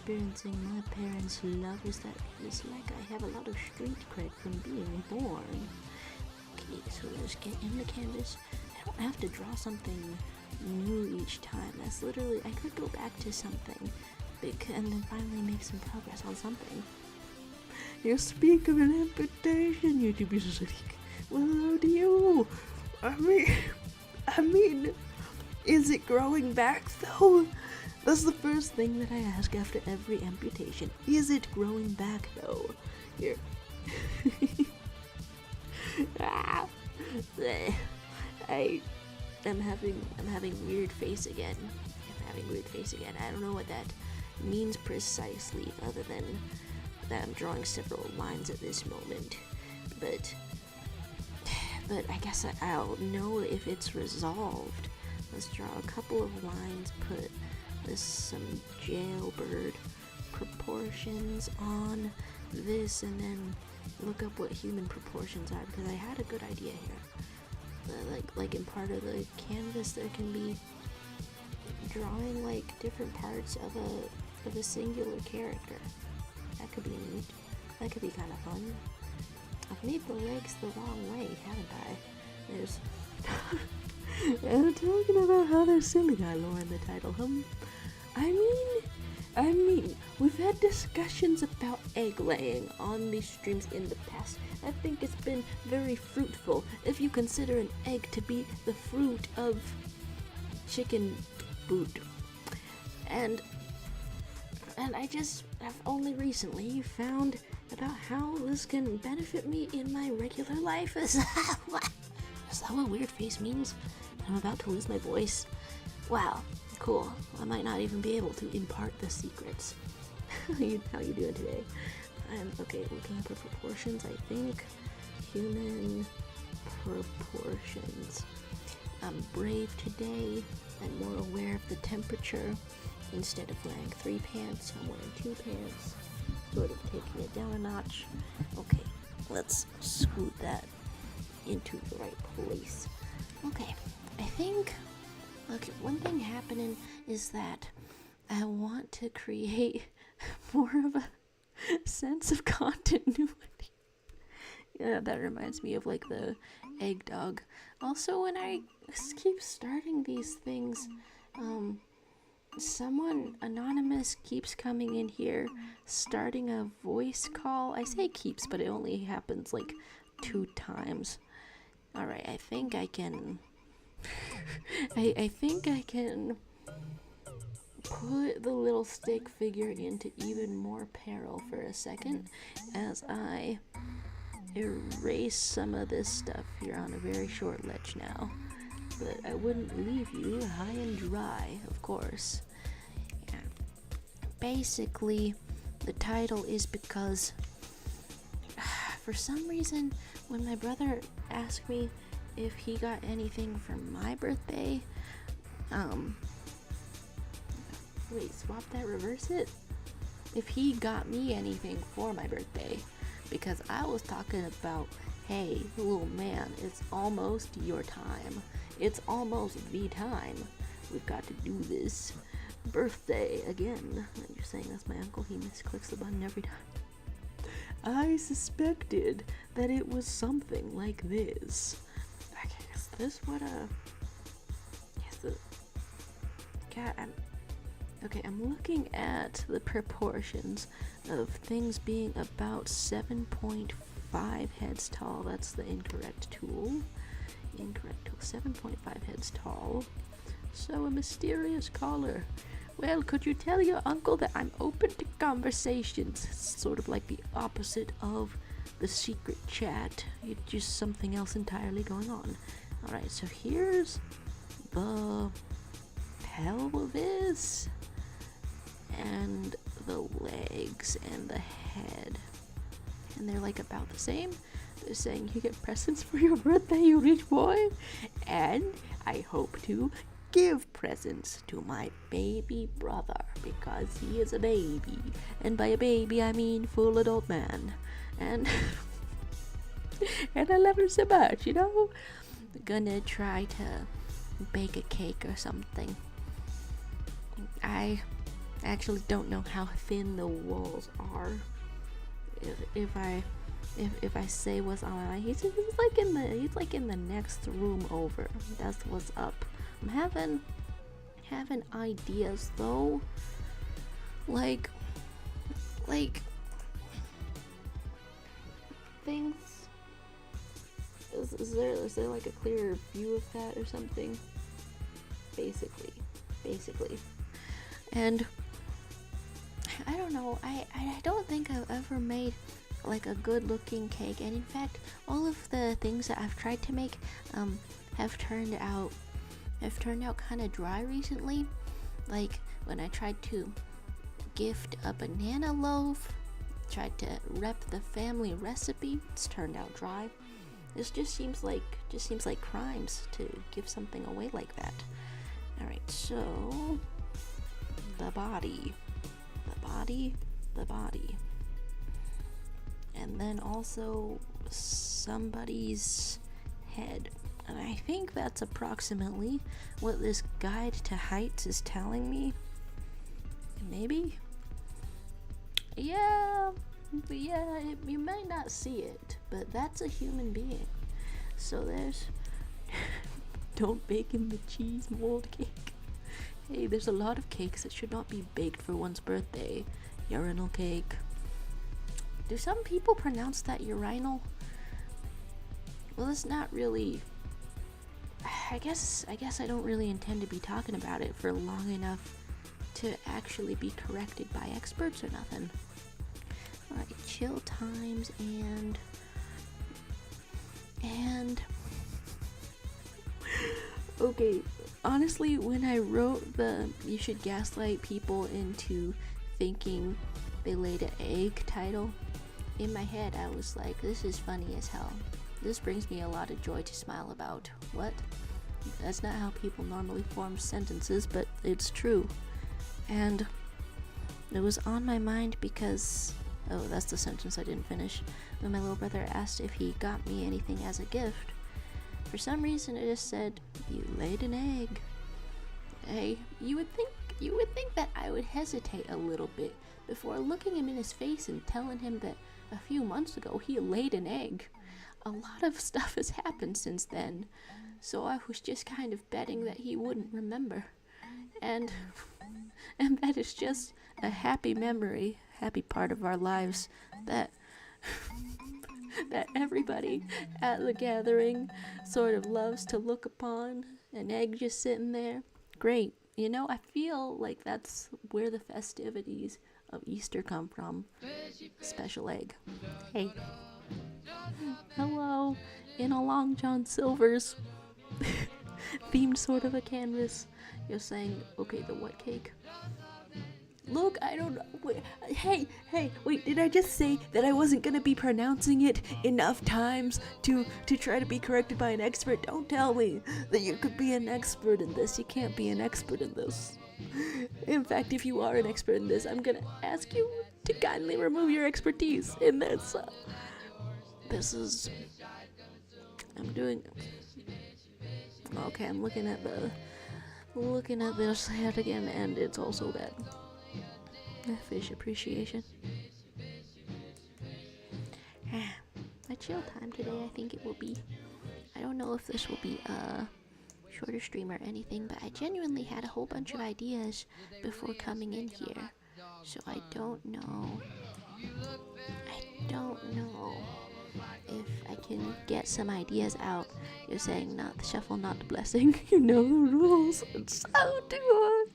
experiencing my parents' love is that it's like I have a lot of street cred from being born. Okay, so let's get in the canvas. I don't have to draw something new each time. That's literally, I could go back to something and then finally make some progress on something. You speak of an amputation, you to be sick. Well, how do you? I mean, is it growing back though? That's the first thing that I ask after every amputation. Is it growing back though? Here. I'm having weird face again. I don't know what that means precisely, other than that I'm drawing several lines at this moment. But I guess I'll know if it's resolved. Let's draw a couple of lines, put some jailbird proportions on this, and then look up what human proportions are, because I had a good idea here. Like in part of the canvas there can be drawing like different parts of a singular character. That could be neat. That could be kind of fun. I've made the legs the wrong way, haven't I? There's and talking about how there's silly guy lore in the title. I mean, we've had discussions about egg laying on these streams in the past. I think it's been very fruitful if you consider an egg to be the fruit of chicken food. And I just have only recently found about how this can benefit me in my regular life. Is that what weird face means? I'm about to lose my voice. Wow, cool. I might not even be able to impart the secrets. How you doing today? I'm okay, looking for proportions, I think. Human proportions. I'm brave today. I'm more aware of the temperature. Instead of wearing 3 pants, I'm wearing 2 pants. Sort of taking it down a notch. Okay, let's scoot that into the right place. Okay, I think, look, one thing happening is that I want to create more of a sense of continuity. Yeah, that reminds me of like the egg dog. Also, when I keep starting these things, someone anonymous keeps coming in here, starting a voice call. I say keeps, but it only happens like 2 times. Alright, I think I can I think I can put the little stick figure into even more peril for a second as I erase some of this stuff. You're on a very short ledge now, but I wouldn't leave you high and dry, of course. Yeah. Basically, the title is because for some reason, when my brother asked me if he got anything for my birthday, wait, swap that, reverse it? If he got me anything for my birthday, because I was talking about, hey, little man, it's almost your time. It's almost the time. We've got to do this birthday again. And you're saying that's my uncle, he misclicks the button every time. I suspected that it was something like this. Okay, is this what I'm looking at the proportions of things being about 7.5 heads tall. That's the incorrect tool. 7.5 heads tall. So a mysterious caller. Well, could you tell your uncle that I'm open to conversations? It's sort of like the opposite of the secret chat. It's just something else entirely going on. Alright, so here's the pelvis and the legs and the head. And they're like about the same. They're saying you get presents for your birthday, you rich boy. And I hope to give presents to my baby brother because he is a baby. And by a baby, I mean full adult man. And and I love him so much, you know? Gonna try to bake a cake or something. I I actually don't know how thin the walls are. If I say what's on my mind, he's like in the next room over. That's what's up. I'm having ideas though. Like things. Is there like a clearer view of that or something? Basically. And I don't know, I don't think I've ever made like a good looking cake, and in fact all of the things that I've tried to make have turned out kind of dry recently. Like when I tried to gift a banana loaf, tried to rep the family recipe, it's turned out dry. This just seems like crimes to give something away like that. Alright, so the body, and then also somebody's head. And I think that's approximately what this guide to heights is telling me. Maybe? Yeah, you might not see it, but that's a human being. So there's don't bake in the cheese mold cake. Hey, there's a lot of cakes that should not be baked for one's birthday. Urinal cake. Do some people pronounce that urinal? Well, it's not really. I guess I don't really intend to be talking about it for long enough to actually be corrected by experts or nothing. Alright, chill times and okay, honestly, when I wrote the "you should gaslight people into thinking they laid an egg" title, in my head I was like, this is funny as hell. This brings me a lot of joy to smile about. What? That's not how people normally form sentences, but it's true. And it was on my mind because, oh, that's the sentence I didn't finish, when my little brother asked if he got me anything as a gift. For some reason it just said, "You laid an egg." Hey, you would think that I would hesitate a little bit before looking him in his face and telling him that a few months ago he laid an egg. A lot of stuff has happened since then, so I was just kind of betting that he wouldn't remember. And that is just a happy memory, happy part of our lives that that everybody at the gathering sort of loves to look upon. An egg just sitting there. Great. You know, I feel like that's where the festivities of Easter come from. Special egg. Hey. Hello. In a Long John Silver's themed sort of a canvas. You're saying, okay, the what cake? Look, I don't know. Wait, hey, wait, did I just say that I wasn't gonna be pronouncing it enough times to try to be corrected by an expert? Don't tell me that you could be an expert in this. You can't be an expert in this. In fact, if you are an expert in this, I'm gonna ask you to kindly remove your expertise in this. Okay, I'm looking at this head again, and it's also bad. Fish appreciation. A chill time today, I think it will be. I don't know if this will be a shorter stream or anything, but I genuinely had a whole bunch of ideas before coming in here. So I don't know if I can get some ideas out. You're saying not the shuffle, not the blessing. You know the rules. It's so hard.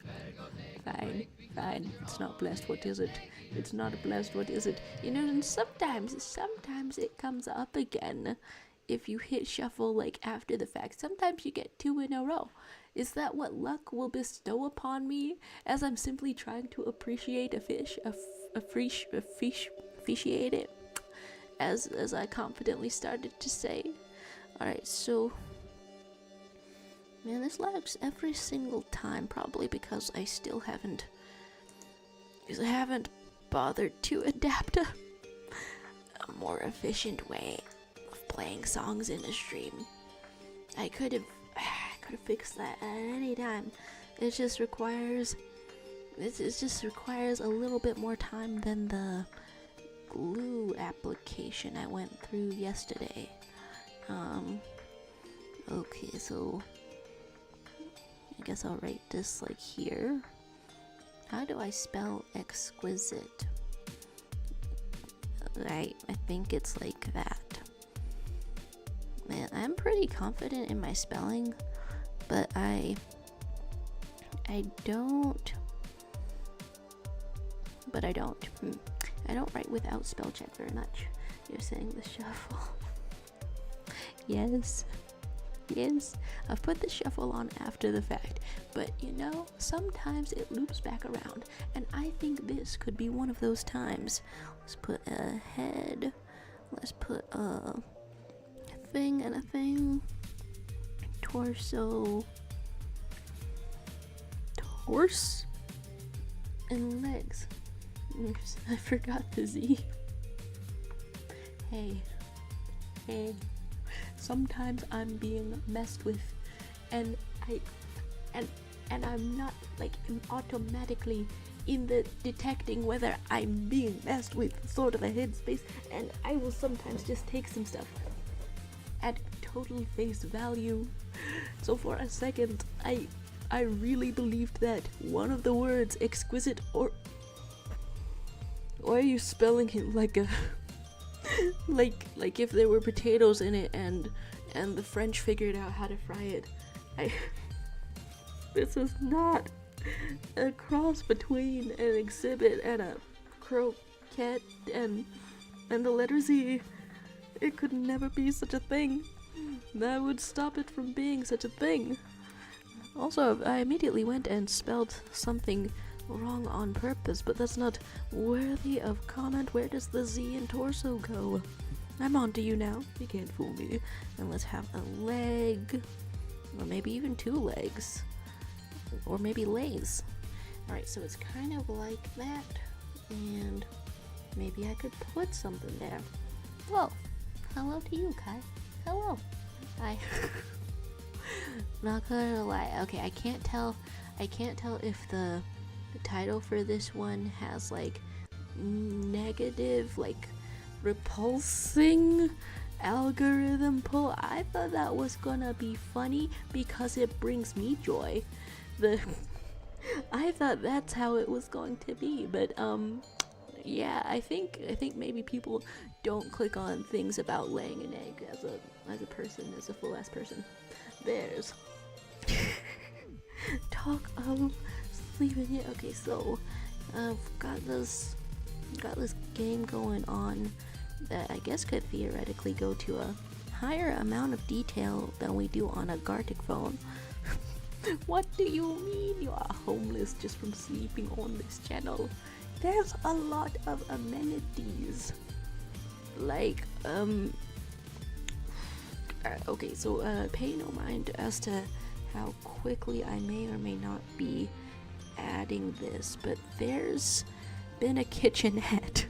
Fine. It's not blessed. What is it? It's not blessed. What is it? You know, and sometimes it comes up again. If you hit shuffle like after the fact, sometimes you get 2 in a row. Is that what luck will bestow upon me as I'm simply trying to appreciate a fish, appreciate it, as I confidently started to say. Alright, so, man, this lags every single time, probably because I still haven't bothered to adapt a more efficient way of playing songs in a stream. I could have fixed that at any time. It just requires This just requires a little bit more time than the glue application I went through yesterday. Okay, so I guess I'll write this like here. How do I spell exquisite? Right, I think it's like that. Man, I'm pretty confident in my spelling, but I don't. I don't write without spell check very much. You're saying the shuffle. Yes. I've put the shuffle on after the fact, but you know, sometimes it loops back around, and I think this could be one of those times. Let's put a head. Let's put a thing and a thing. Torso. Horse. And legs. Oops, I forgot the Z. Hey. Sometimes I'm being messed with, and I'm not like automatically in the detecting whether I'm being messed with sort of a headspace, and I will sometimes just take some stuff at total face value. So for a second, I really believed that one of the words exquisite, or why are you spelling it like a like if there were potatoes in it and the French figured out how to fry it. This is not a cross between an exhibit and a croquette and the letter Z. It could never be such a thing. That would stop it from being such a thing. Also, I immediately went and spelled something wrong on purpose, but that's not worthy of comment. Where does the Z in torso go? I'm on to you now. You can't fool me. And let's have a leg, or maybe even 2 legs, or maybe legs. Alright, so it's kind of like that, and maybe I could put something there. Whoa, hello to you, Kai. Hello. Hi. Not gonna lie. Okay, I can't tell if the title for this one has like negative, like repulsing algorithm pull. I thought that was gonna be funny because it brings me joy. I thought that's how it was going to be, but yeah, I think maybe people don't click on things about laying an egg as a person, as a full ass person. There's talk of sleeping it. Okay, so I've got this game going on that I guess could theoretically go to a higher amount of detail than we do on a Gartic phone. What do you mean you are homeless just from sleeping on this channel? There's a lot of amenities. Like, okay, so pay no mind as to how quickly I may or may not be adding this, but there's been a kitchenette.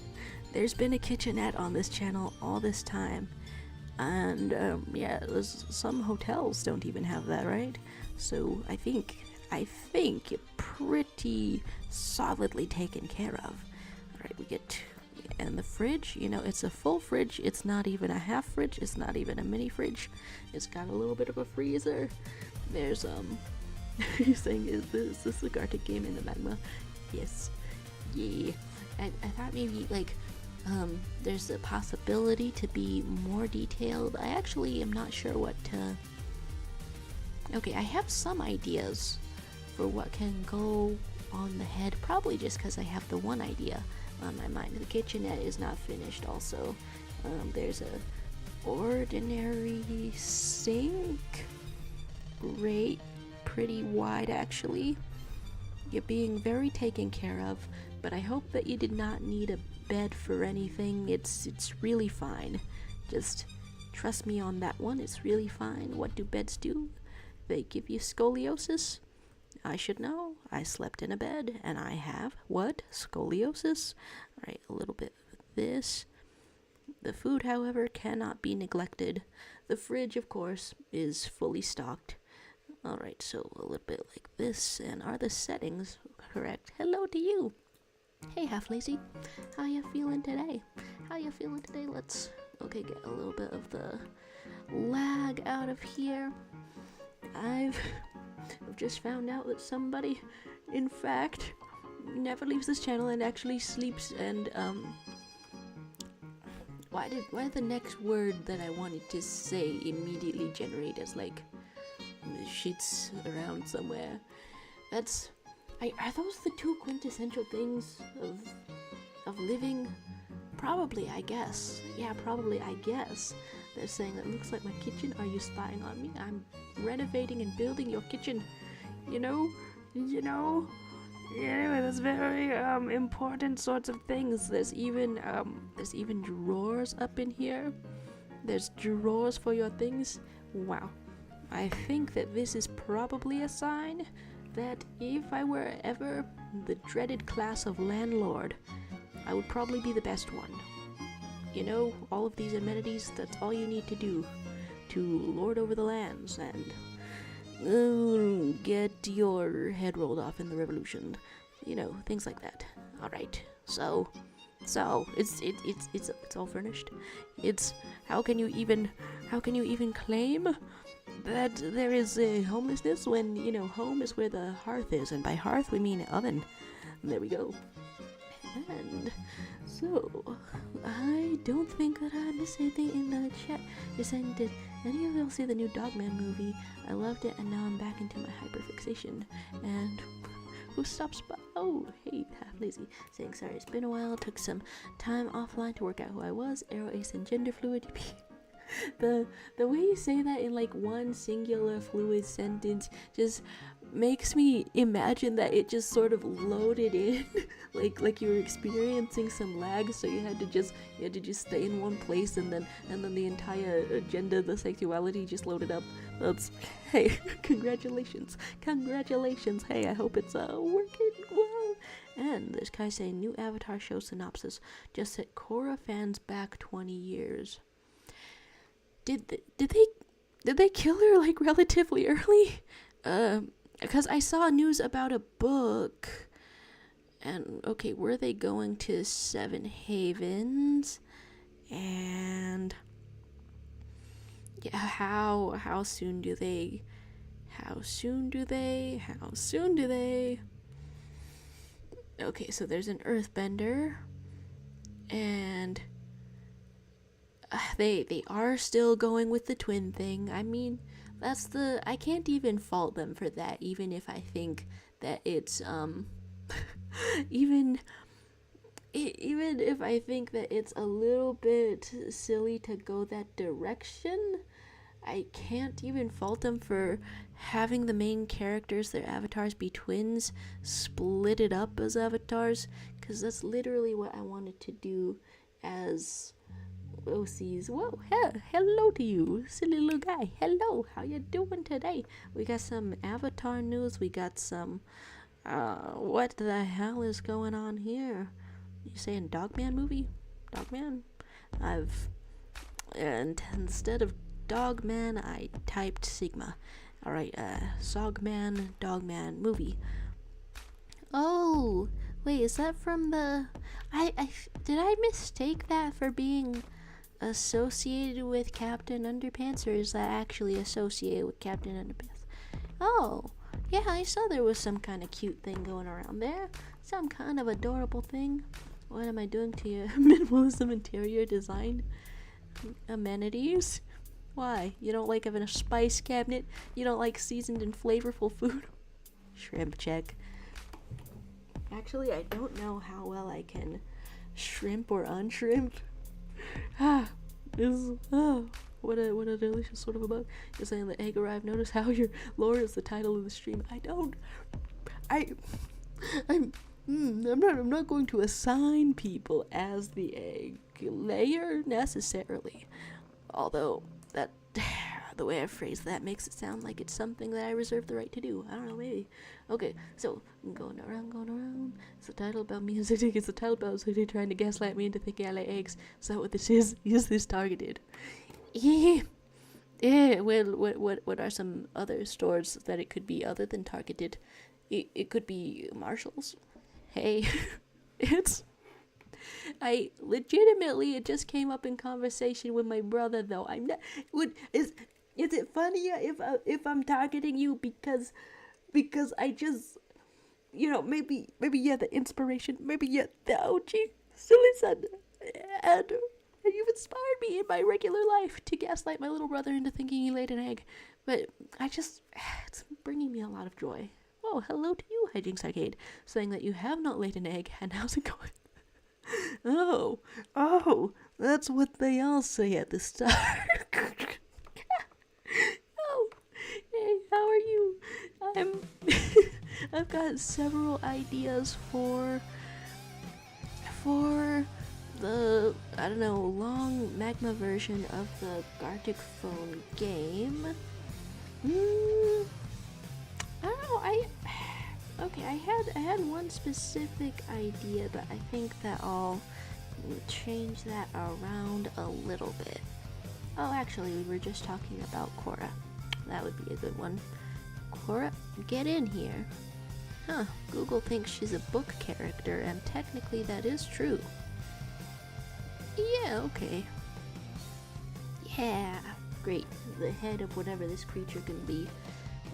There's been a kitchenette on this channel all this time, and yeah, some hotels don't even have that, right? So I think you're pretty solidly taken care of. Alright, we get, and the fridge, you know, it's a full fridge. It's not even a half fridge. It's not even a mini fridge. It's got a little bit of a freezer. There's you're saying, is this a Gartic game in the magma? Yes. Yeah. I thought maybe like there's a possibility to be more detailed. I actually am not sure what to. Okay, I have some ideas for what can go on the head, probably just because I have the one idea on my mind. The kitchenette is not finished also. There's a ordinary sink. Great, pretty wide actually. You're being very taken care of, but I hope that you did not need a bed for anything. It's really fine. Just trust me on that one. It's really fine. What do beds do? They give you scoliosis. I should know. I slept in a bed and I have what? Scoliosis. Alright, a little bit of this. The food, however, cannot be neglected. The fridge, of course, is fully stocked. Alright, so a little bit like this. And are the settings correct. Hello to you. Hey, half lazy. How you feeling today? Let's get a little bit of the lag out of here. I've just found out that somebody, in fact, never leaves this channel and actually sleeps. And why did the next word that I wanted to say immediately generate as like shits around somewhere? Are those the two quintessential things of living? Probably, I guess. Yeah, probably, I guess. They're saying that looks like my kitchen. Are you spying on me? I'm renovating and building your kitchen. You know. Yeah, that's very important sorts of things. There's even drawers up in here. There's drawers for your things. Wow. I think that this is probably a sign that if I were ever the dreaded class of landlord, I would probably be the best one. You know, all of these amenities, that's all you need to do to lord over the lands and get your head rolled off in the revolution. You know, things like that. Alright, so it's all furnished. It's how can you even claim that there is homelessness when, you know, home is where the hearth is, and by hearth we mean oven. There we go. And so, I don't think that I missed anything in the chat. You're saying, did any of y'all see the new Dogman movie? I loved it, and now I'm back into my hyperfixation. And who stops by? Oh, hey, half lazy. Saying sorry, it's been a while. Took some time offline to work out who I was. Arrow ace and gender fluid. The way you say that in like one singular fluid sentence just makes me imagine that it just sort of loaded in like you were experiencing some lag, so you had to just stay in one place, and then the entire agenda, the sexuality just loaded up. That's, hey, congratulations. Hey, I hope it's working well. And there's Kai saying new Avatar show synopsis just set Korra fans back 20 years. Did they kill her like relatively early? Because I saw news about a book. And okay, were they going to Seven Havens? And yeah, how soon do they? Okay, so there's an earthbender, and they are still going with the twin thing. I mean, I can't even fault them for that, even if I think that it's even if I think that it's a little bit silly to go that direction, I can't even fault them for having the main characters, their avatars, be twins, split it up as avatars, because that's literally what I wanted to do as OCs. Whoa, hello to you, silly little guy. Hello, how you doing today? We got some Avatar news. We got some, what the hell is going on here? You saying Dogman movie? Dogman? And instead of Dogman, I typed Sigma. Alright, Sogman, Dogman movie. Oh, wait, is that from the... did I mistake that for being associated with Captain Underpants, or is that actually associated with Captain Underpants? Oh, yeah, I saw there was some kind of cute thing going around there. Some kind of adorable thing. What am I doing to your minimalism interior design amenities? Why? You don't like having a spice cabinet? You don't like seasoned and flavorful food? Shrimp check. Actually, I don't know how well I can shrimp or unshrimp. What a delicious sort of a bug. You're saying the egg arrived. Notice how your lore is the title of the stream. I'm not going to assign people as the egg layer necessarily. Although that the way I phrase that makes it sound like it's something that I reserve the right to do. I don't know, maybe. Okay, so I'm going around. It's the title about me. It's the title about somebody trying to gaslight me into thinking I lay eggs. Is that what this is? Is this targeted? Yeah. Well, what are some other stores that it could be other than targeted? It could be Marshall's. Hey, it's I legitimately, it just came up in conversation with my brother though. I'm not. Would is it funnier if I'm targeting you because I just maybe you're the inspiration, maybe you're the OG. So listen, and you've inspired me in my regular life to gaslight my little brother into thinking he laid an egg. But it's bringing me a lot of joy. Oh, hello to you, Hijinks Arcade, saying that you have not laid an egg, and how's it going? Oh, that's what they all say at the start. Oh, hey, how are you? I've got several ideas for the, I don't know, long magma version of the Gartic Phone game. I don't know, I had one specific idea, but I think that I'll change that around a little bit. Oh, actually, we were just talking about Cora. That would be a good one. Cora, get in here. Huh, Google thinks she's a book character, and technically that is true. Yeah, okay. Yeah, great. The head of whatever this creature can be.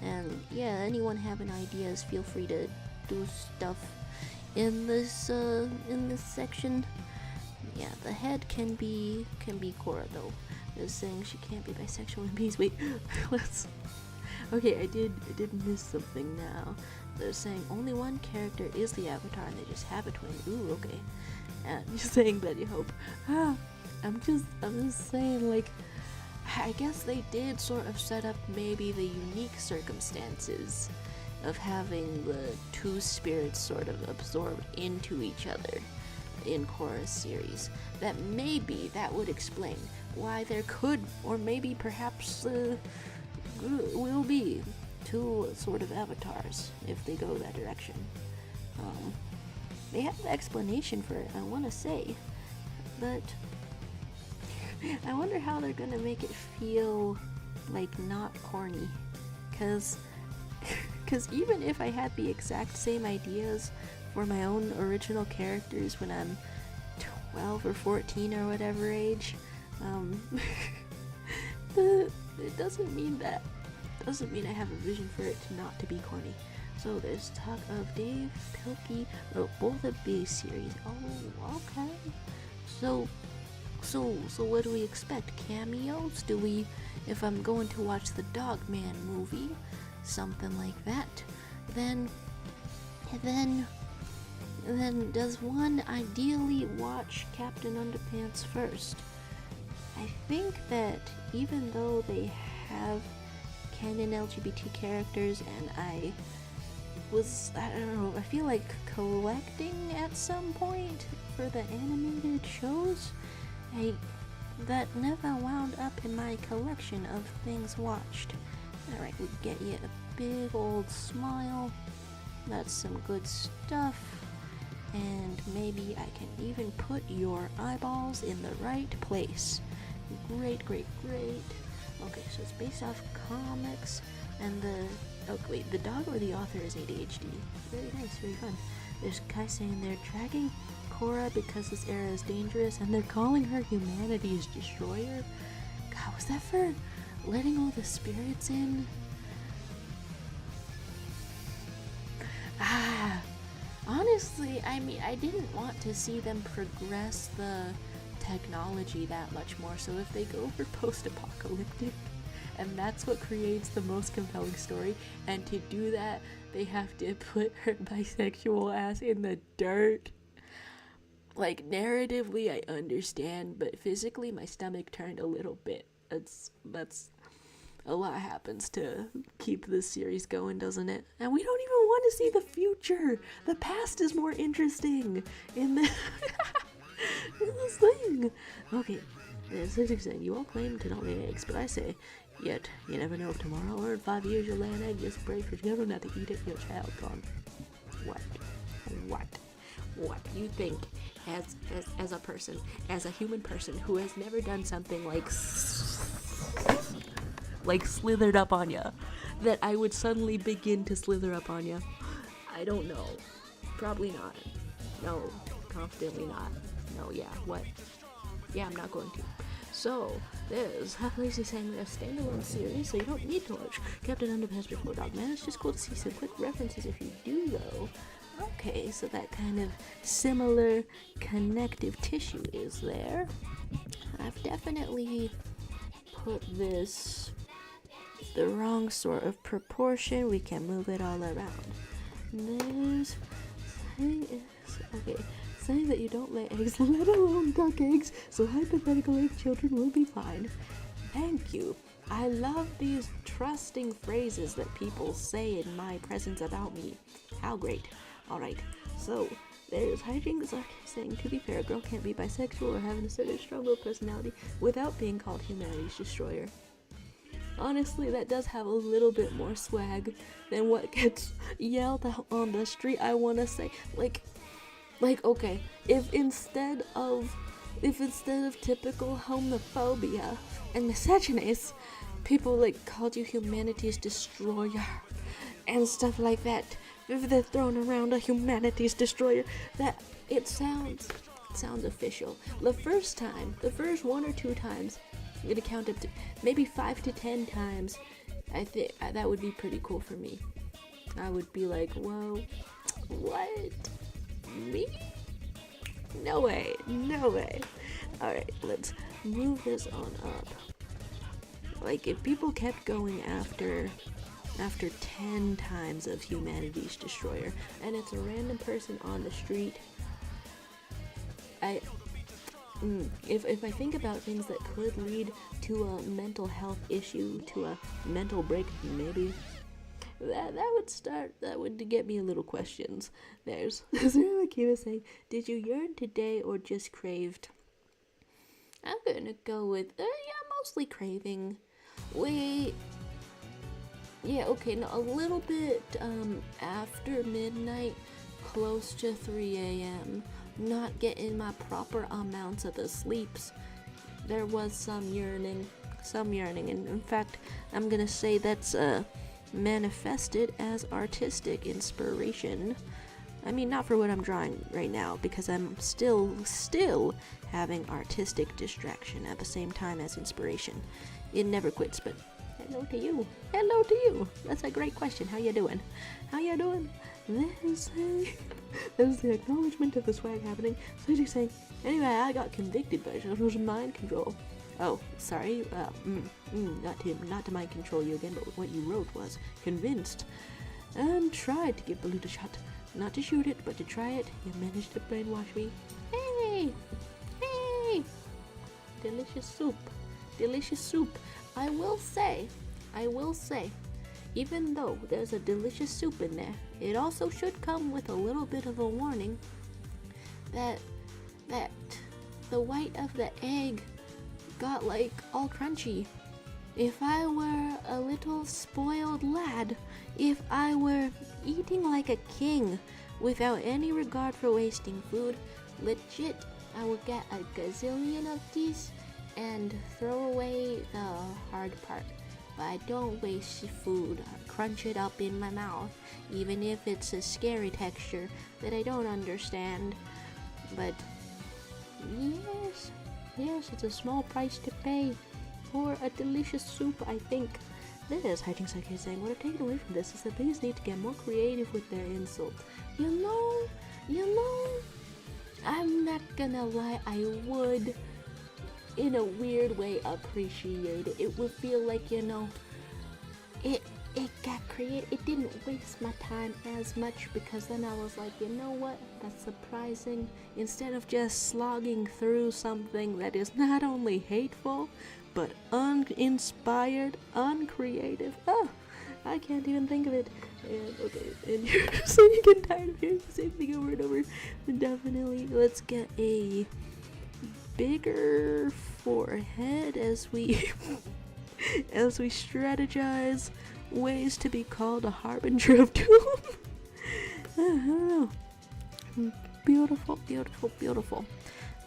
And yeah, anyone having ideas, feel free to do stuff in this section. Yeah, the head can be Cora though. They're saying she can't be bisexual in peace. Wait, let's. Okay, I did miss something now. They're saying only one character is the avatar, and they just have a twin. Ooh, okay. And you're saying Betty Hope. I'm just saying, like, I guess they did sort of set up maybe the unique circumstances of having the two spirits sort of absorb into each other in Cora's series. That maybe that would explain why there could, or maybe perhaps will be two sort of avatars if they go that direction. They have an explanation for it, I want to say, but I wonder how they're gonna make it feel like not corny, cause even if I had the exact same ideas for my own original characters when I'm 12 or 14 or whatever age, it doesn't mean I have a vision for it not to be corny. So there's talk of Dave Pilkey wrote both of these series. Oh, okay. So what do we expect? Cameos? Do we, if I'm going to watch the Dogman movie, something like that, then does one ideally watch Captain Underpants first? I think that even though they have canon LGBT characters, and I don't know, I feel like collecting at some point for the animated shows, that never wound up in my collection of things watched. Alright, we get you a big old smile. That's some good stuff. And maybe I can even put your eyeballs in the right place. Great. Okay, so it's based off comics, and the dog or the author is ADHD. Very nice, very fun. There's guys saying they're tracking Cora because this era is dangerous, and they're calling her humanity's destroyer. God, was that for letting all the spirits in? Honestly, I mean, I didn't want to see them progress the technology that much more, so if they go for post-apocalyptic, and that's what creates the most compelling story, and to do that, they have to put her bisexual ass in the dirt. Like, narratively, I understand, but physically, my stomach turned a little bit. That's a lot happens to keep this series going, doesn't it? And we don't even want to see the future. The past is more interesting in this thing. Okay, this is saying you all claim to not lay eggs, but I say, yet you never know if tomorrow or in 5 years you'll lay an egg. Just pray for children not to eat it. Your child gone. What you think as a person, as a human person who has never done something like slithered up on ya, that I would suddenly begin to slither up on ya? I don't know. Probably not. No, confidently not. No, yeah, what? Yeah, I'm not going to. So, there's Half Lazy saying a standalone series, so you don't need to watch Captain Underpants before Dogman. It's just cool to see some quick references if you do, though. Okay, so that kind of similar connective tissue is there. I've definitely put this the wrong sort of proportion. We can move it all around. This thing is, okay, saying that you don't lay eggs, let alone duck eggs, so hypothetical egg children will be fine. Thank you. I love these trusting phrases that people say in my presence about me. How great. Alright, so there's hijinks saying, to be fair, a girl can't be bisexual or have an assertive, strong-willed personality without being called humanity's destroyer. Honestly, that does have a little bit more swag than what gets yelled out on the street, I want to say. Like, okay, if instead of typical homophobia and misogyny, people like called you humanity's destroyer and stuff like that, if they're throwing around a humanity's destroyer, that it sounds official. The first 1 or 2 times, I'm gonna count up to maybe 5 to 10 times. I think that would be pretty cool for me. I would be like, whoa, what? Me? No way. Alright, let's move this on up. Like, if people kept going after 10 times of humanity's destroyer, and it's a random person on the street, if I think about things that could lead to a mental health issue, to a mental break, maybe that would get me a little questions. There's Akiva saying, did you yearn today or just craved? I'm gonna go with mostly craving. Wait, yeah, okay, no, a little bit after midnight, close to 3 a.m. not getting my proper amounts of the sleeps. There was some yearning, and in fact, I'm gonna say that's manifested as artistic inspiration. I mean, not for what I'm drawing right now, because I'm still having artistic distraction at the same time as inspiration. It never quits. But hello to you. That's a great question. How you doing? There's the acknowledgement of the swag happening. So you're saying, anyway, I got convicted by mind control. Oh, sorry, not to mind control you again, but what you wrote was convinced and tried to give Balut a shot. Not to shoot it, but to try it. You managed to brainwash me. Hey! Delicious soup. I will say, even though there's a delicious soup in there, it also should come with a little bit of a warning that the white of the egg got like all crunchy. If I were a little spoiled lad, if I were eating like a king without any regard for wasting food, legit, I would get a gazillion of these and throw away the hard part. But I don't waste food. I crunch it up in my mouth, even if it's a scary texture that I don't understand. But yes, it's a small price to pay for a delicious soup, I think. This, Hijinks like saying, what I've taken away from this is that things need to get more creative with their insult. You know, I'm not gonna lie, I would, in a weird way, appreciate it. It would feel like, it got creative. It didn't waste my time as much, because then I was like, you know what, that's surprising. Instead of just slogging through something that is not only hateful, but uninspired, uncreative. Oh, I can't even think of it. And okay, and you're so you get tired of hearing the same thing over and over. Definitely, let's get a bigger forehead as we strategize ways to be called a harbinger of doom. Beautiful.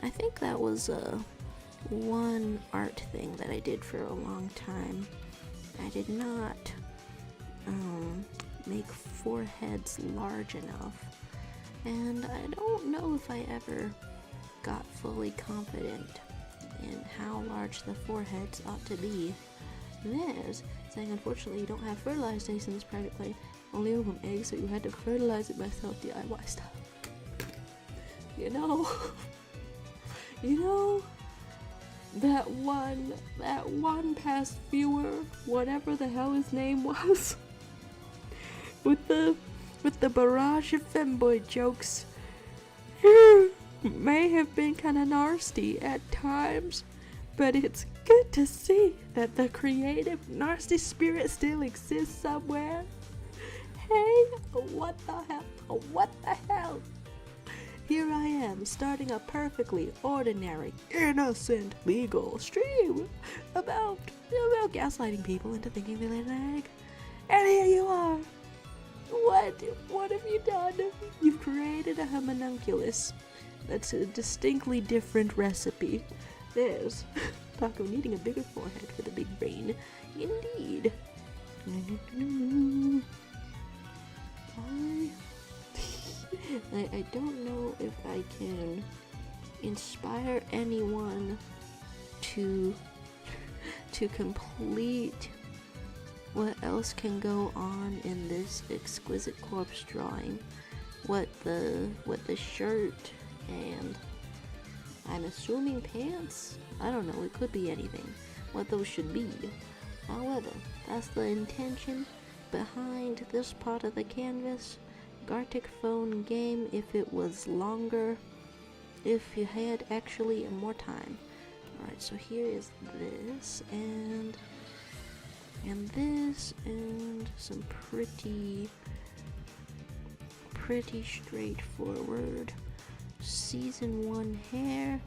I think that was one art thing that I did for a long time. I did not make foreheads large enough. And I don't know if I ever got fully confident in how large the foreheads ought to be. There's saying, unfortunately, you don't have fertilized eggs in this private plane. Only ovum eggs, so you had to fertilize it myself, DIY stuff. You know, that one past viewer, whatever the hell his name was, with the barrage of femboy jokes, may have been kind of nasty at times, but it's good to see that the creative, nasty spirit still exists somewhere. Hey, what the hell? Here I am, starting a perfectly ordinary, innocent, legal stream about gaslighting people into thinking they laid an egg. And here you are. What have you done? You've created a homunculus that's a distinctly different recipe. There's talk of needing a bigger forehead for the big brain. Indeed. I don't know if I can inspire anyone to complete what else can go on in this exquisite corpse drawing. What the shirt and I'm assuming pants? I don't know, it could be anything. What those should be. However, that's the intention behind this part of the canvas. Gartic phone game if it was longer, if you had actually more time. Alright, so here is this and this and some pretty straightforward season 1 hair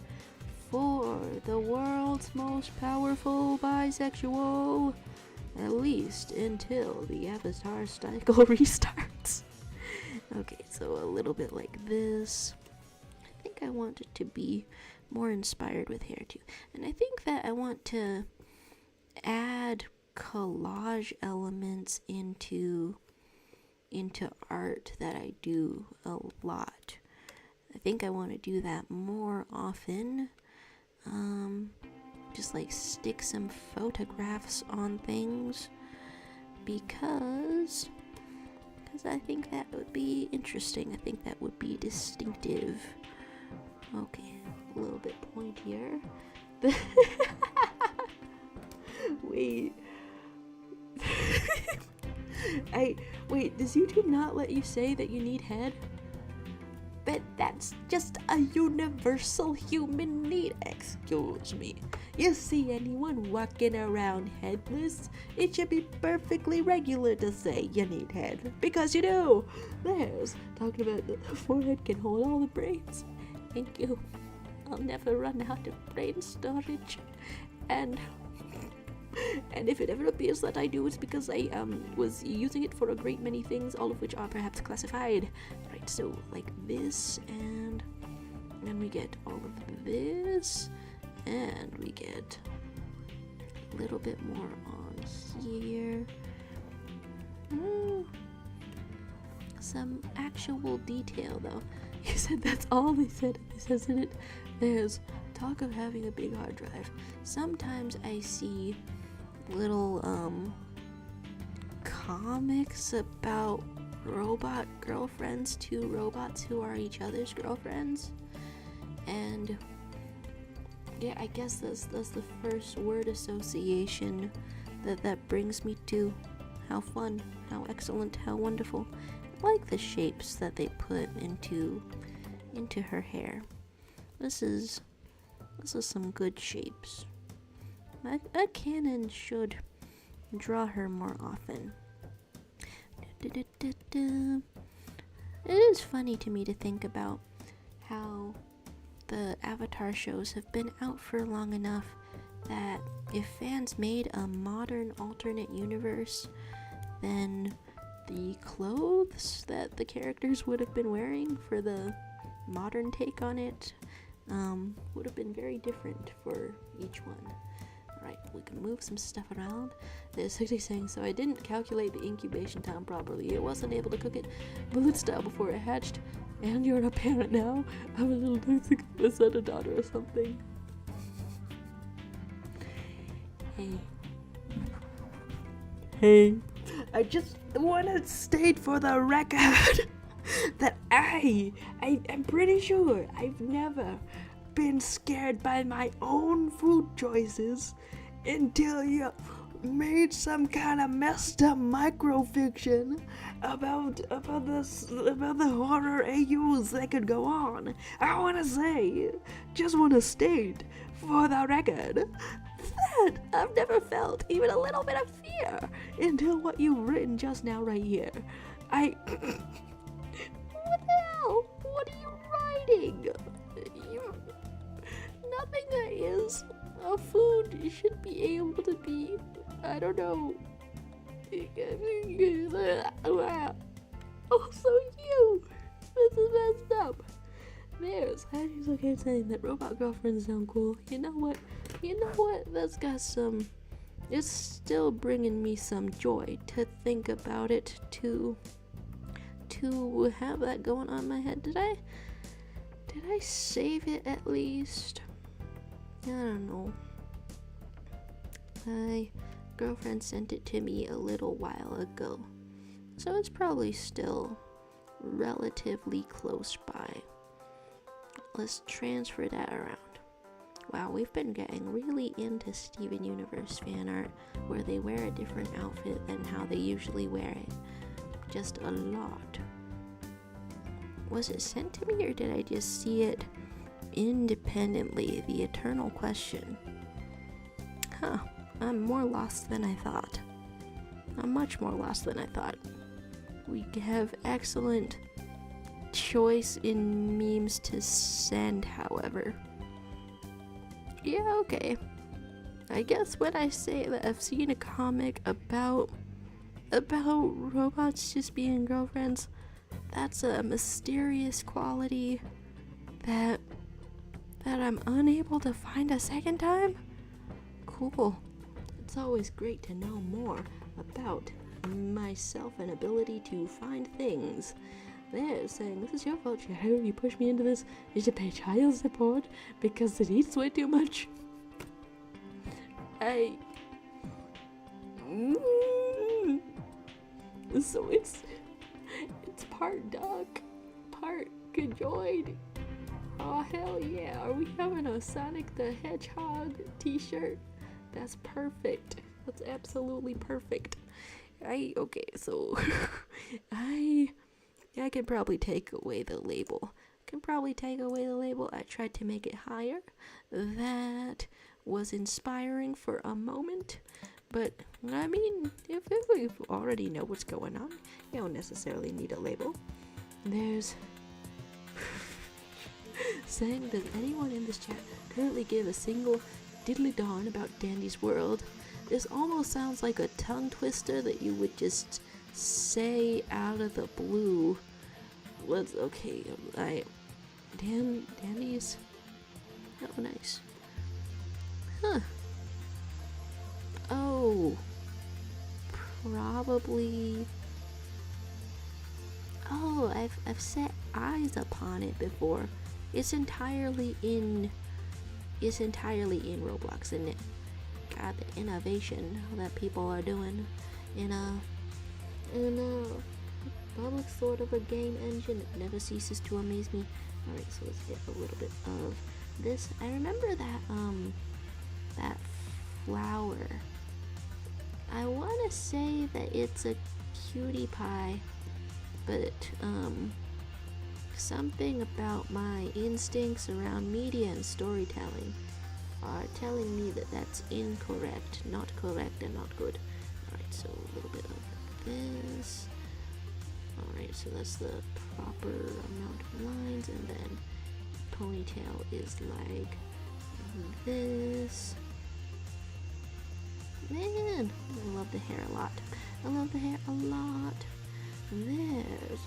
for the world's most powerful bisexual, at least until the avatar cycle restarts. Okay, so a little bit like this. I think I want it to be more inspired with hair too. And I think that I want to add collage elements into art that I do a lot. I think I want to do that more often. Just like stick some photographs on things because I think that would be interesting. I think that would be distinctive. Okay, a little bit pointier. Wait. Wait, does YouTube not let you say that you need head? But that's just a universal human need. Excuse me. You see anyone walking around headless? It should be perfectly regular to say you need head. Because you do. There's talking about the forehead can hold all the brains. Thank you. I'll never run out of brain storage. And if it ever appears that I do, it's because I was using it for a great many things, all of which are perhaps classified. Right, so like this, and then we get all of this, and we get a little bit more on here. Some actual detail though. You said that's all they said in this, isn't it? There's talk of having a big hard drive. Sometimes I see little comics about robot girlfriends, two robots who are each other's girlfriends, and yeah, I guess that's the first word association that brings me to how fun, how excellent, how wonderful. I like the shapes that they put into her hair. This is some good shapes. A canon should draw her more often. It is funny to me to think about how the Avatar shows have been out for long enough that if fans made a modern alternate universe, then the clothes that the characters would have been wearing for the modern take on it would have been very different for each one. Alright, we can move some stuff around. There's 60 saying, so I didn't calculate the incubation time properly. It wasn't able to cook it bullet style before it hatched. And you're a parent now. I was a little toxic a son, a daughter or something. Hey, I just want to state for the record that I'm pretty sure I've never been scared by my own food choices until you made some kind of messed up microfiction about the horror AUs that could go on. I want to state for the record that I've never felt even a little bit of fear until what you've written just now right here. What the hell? What are you writing? Nothing that is a food should be able to be, I don't know. Oh, so you. This is messed up. There's Hattie's okay saying that robot girlfriends sound cool. You know what? That's got some. It's still bringing me some joy to think about it. To have that going on in my head. Did I save it at least? I don't know. My girlfriend sent it to me a little while ago, so it's probably still relatively close by. Let's transfer that around. Wow, we've been getting really into Steven Universe fan art where they wear a different outfit than how they usually wear it. Just a lot. Was it sent to me or did I just see it independently? The eternal question. Huh, I'm more lost than I thought. I'm much more lost than I thought. We have excellent choice in memes to send, however. Yeah, okay. I guess when I say that I've seen a comic about robots just being girlfriends, that's a mysterious quality that I'm unable to find a second time? Cool. It's always great to know more about myself and ability to find things. They're saying, this is your fault, Shadow. You pushed me into this. You should pay child support because it eats way too much. So it's part duck, part conjoined. Oh, hell yeah. Are we having a Sonic the Hedgehog t-shirt? That's perfect. That's absolutely perfect. Okay, so I can probably take away the label. I tried to make it higher. That was inspiring for a moment. But, I mean, if you already know what's going on, you don't necessarily need a label. There's saying, does anyone in this chat currently give a single diddly darn about Dandy's World? This almost sounds like a tongue twister that you would just say out of the blue. Okay, Dandy's, oh nice. Huh. Oh, probably. Oh, I've set eyes upon it before. It's entirely in Roblox, isn't it? God, the innovation that people are doing in a public sort of a game engine that never ceases to amaze me. Alright, so let's get a little bit of this. I remember that flower. I want to say that it's a cutie pie, but something about my instincts around media and storytelling are telling me that that's incorrect, not correct, and not good. Alright, so a little bit of this. Alright, so that's the proper amount of lines, and then ponytail is like this. Man, I love the hair a lot. There's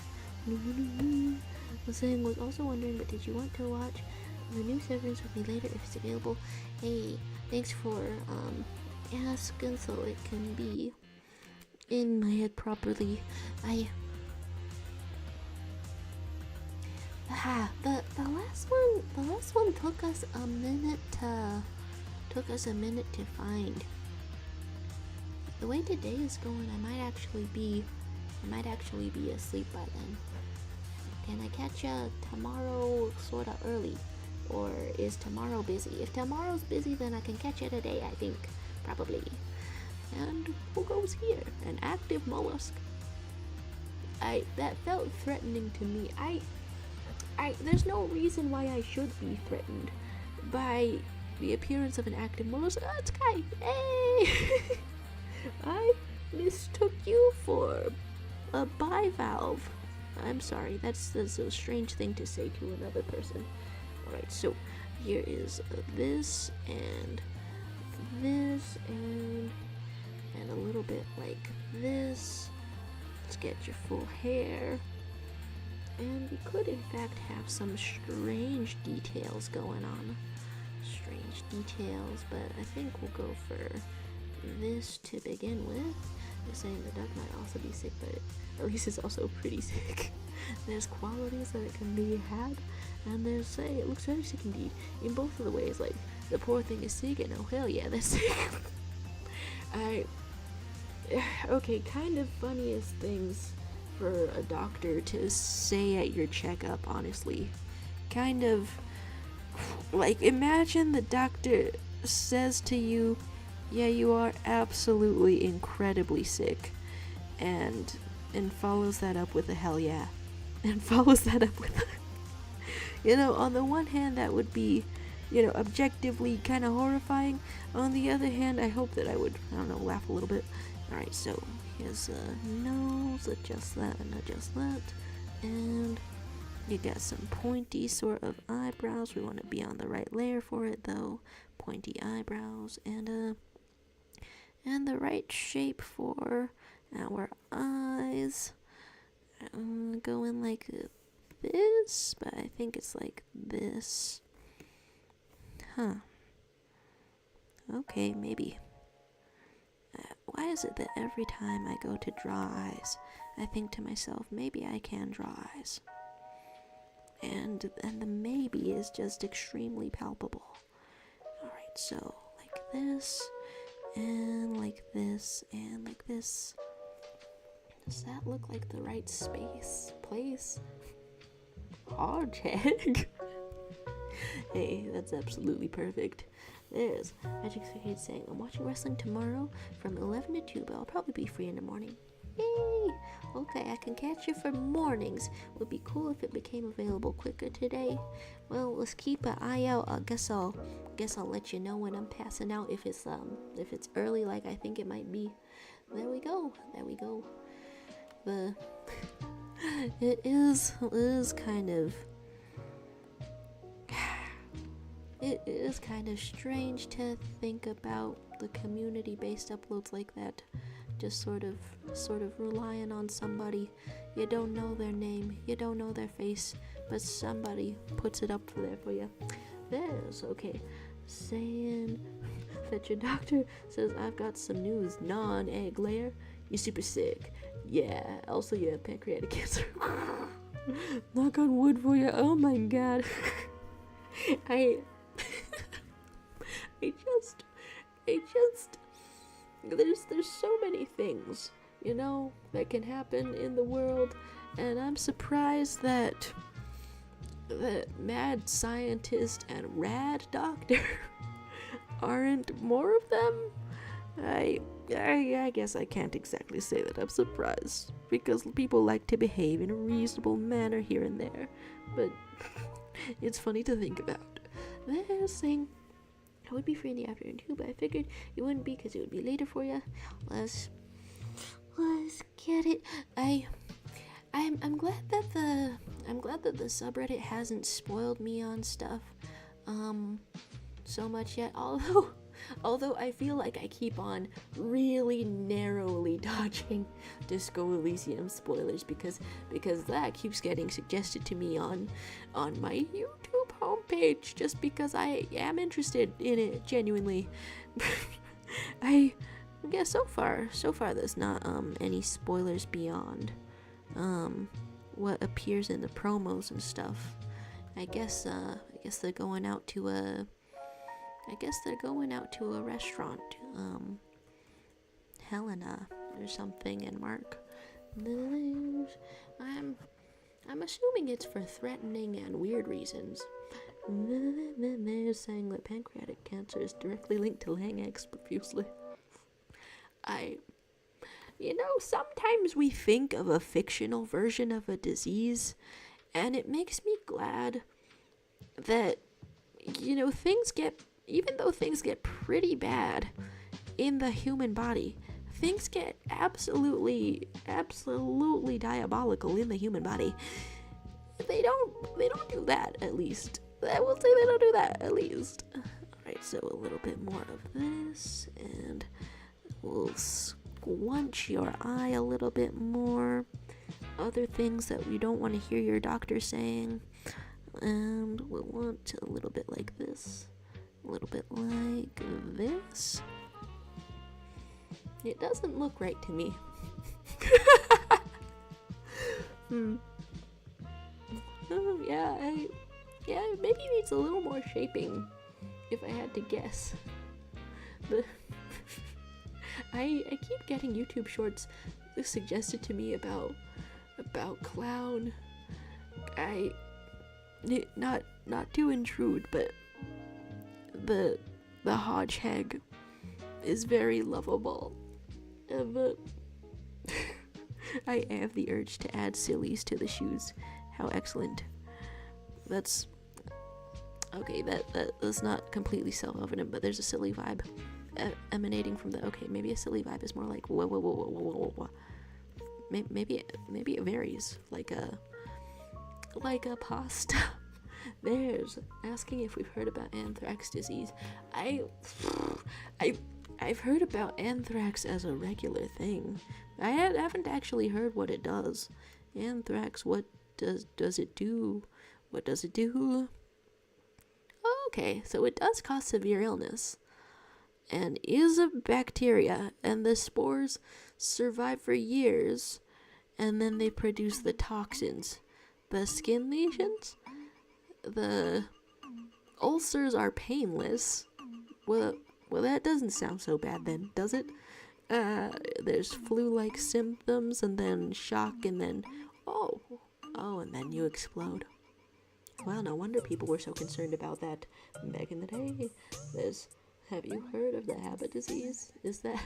was also wondering, but did you want to watch The new severance with me later if it's available. Hey, thanks for asking so it can be in my head properly. The last one took us a minute to find. The way today is going, I might actually be asleep by then. Can I catch ya tomorrow sorta early? Or is tomorrow busy? If tomorrow's busy, then I can catch ya today, I think. Probably. And who goes here? An active mollusk. That felt threatening to me. There's no reason why I should be threatened by the appearance of an active mollusk. Oh, it's Kai. Hey! I mistook you for a bivalve. I'm sorry, that's a strange thing to say to another person. Alright, so here is this and this and a little bit like this. Let's get your full hair. And we could in fact have some strange details going on. Strange details, but I think we'll go for this to begin with. They're saying the duck might also be sick, but at least it's also pretty sick. There's qualities that it can be had, and there's say it looks very sick indeed. In both of the ways, like the poor thing is sick, and oh hell yeah, that's sick. Okay, kind of funniest things for a doctor to say at your checkup, honestly. Kind of like, imagine the doctor says to you, yeah, you are absolutely incredibly sick, and follows that up with a hell yeah, and follows that up with on the one hand that would be, objectively kind of horrifying. On the other hand, I hope that I would, laugh a little bit. Alright, so here's nose, adjust that and adjust that, and you got some pointy sort of eyebrows. We want to be on the right layer for it though. Pointy eyebrows and the right shape for our eyes. Going like this, but I think it's like this. Huh. Okay, maybe. Why is it that every time I go to draw eyes, I think to myself, maybe I can draw eyes? And the maybe is just extremely palpable. Alright, so like this, and like this, and like this. Does that look like the right place? Hardhead. Hey, that's absolutely perfect. There's Magic Arcade saying, I'm watching wrestling tomorrow from 11 to 2, but I'll probably be free in the morning. Yay! Okay, I can catch you for mornings. Would be cool if it became available quicker today. Well, let's keep an eye out. I guess I'll let you know when I'm passing out if it's early like I think it might be. There we go. It is kind of strange to think about the community-based uploads like that, just sort of relying on somebody. You don't know their name, you don't know their face, but somebody puts it up there for you. There's okay, saying that your doctor says I've got some news. Non-egg layer, you're super sick. Yeah, also you have pancreatic cancer. Knock on wood for you. Oh my god. There's so many things, that can happen in the world, and I'm surprised that mad scientist and rad doctor aren't more of them. I guess I can't exactly say that I'm surprised, because people like to behave in a reasonable manner here and there, but it's funny to think about. They're saying I would be free in the afternoon too, but I figured you wouldn't be because it would be later for you. Let's get it. I'm glad that the subreddit hasn't spoiled me on stuff so much yet, although I feel like I keep on really narrowly dodging Disco Elysium spoilers because that keeps getting suggested to me on my YouTube homepage. page just because I am interested in it genuinely. I guess so far there's not any spoilers beyond what appears in the promos and stuff. I guess they're going out to a restaurant. Helena or something, and Mark. I'm assuming it's for threatening and weird reasons. They're saying that pancreatic cancer is directly linked to laying eggs profusely. Sometimes we think of a fictional version of a disease, and it makes me glad that, even though things get pretty bad in the human body, things get absolutely diabolical in the human body. They don't do that, at least. I will say they don't do that, at least. Alright, so a little bit more of this, and we'll squunch your eye a little bit more. Other things that we don't want to hear your doctor saying. And we'll want a little bit like this. A little bit like this. It doesn't look right to me. Maybe it needs a little more shaping, if I had to guess. But I keep getting YouTube shorts suggested to me about clown. Not to intrude, but the hodgehog is very lovable. But I have the urge to add sillies to the shoes. How excellent. That's okay. That's not completely self-evident, but there's a silly vibe emanating from the. Okay, maybe a silly vibe is more like whoa. Maybe it varies, like a pasta. There's asking if we've heard about anthrax disease. I've heard about anthrax as a regular thing. I haven't actually heard what it does. Anthrax, what does it do? What does it do? Okay, so it does cause severe illness and is a bacteria, and the spores survive for years, and then they produce the toxins. The skin lesions, the ulcers are painless. Well, that doesn't sound so bad then, does it? There's flu-like symptoms, and then shock, and then and then you explode. Well, no wonder people were so concerned about that back in the day. Have you heard of the habit disease? Is that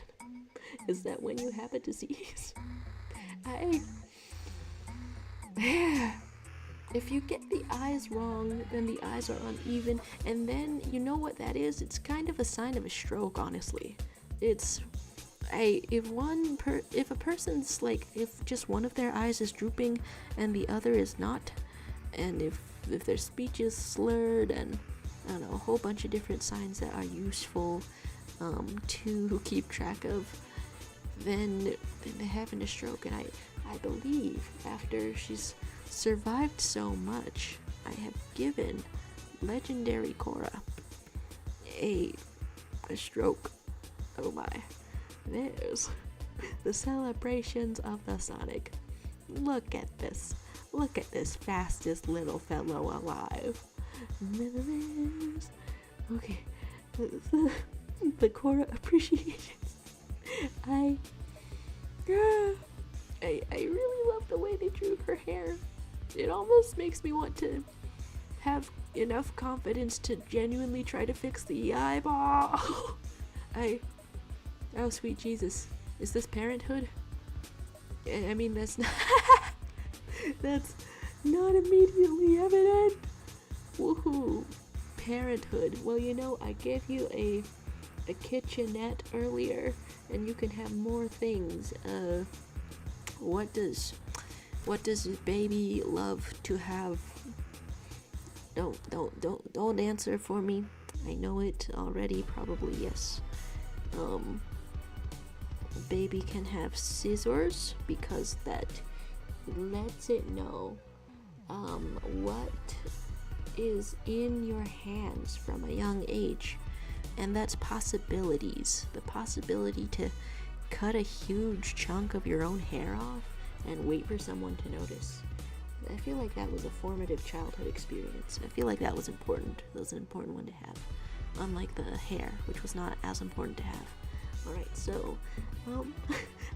when you have a disease? If you get the eyes wrong, then the eyes are uneven, and then you know what that is? It's kind of a sign of a stroke, honestly. If a person's like, if just one of their eyes is drooping and the other is not, and if their speech is slurred, and I don't know, a whole bunch of different signs that are useful to keep track of, then they're having a stroke. And I believe after she's survived so much, I have given legendary Cora a stroke. Oh my. There's the celebrations of the Sonic. Look at this fastest little fellow alive. Okay, the Cora appreciation. I really love the way they drew her hair. It almost makes me want to have enough confidence to genuinely try to fix the eyeball. Oh sweet Jesus, is this Parenthood? I mean, that's not that's not immediately evident. Woohoo, Parenthood. Well, I gave you a kitchenette earlier, and you can have more things. What does baby love to have? Don't answer for me. I know it already, probably, yes. Baby can have scissors because that lets it know what is in your hands from a young age, and that's possibilities. The possibility to cut a huge chunk of your own hair off and wait for someone to notice. I feel like that was a formative childhood experience. I feel like that was important. That was an important one to have. Unlike the hair, which was not as important to have. Alright, so,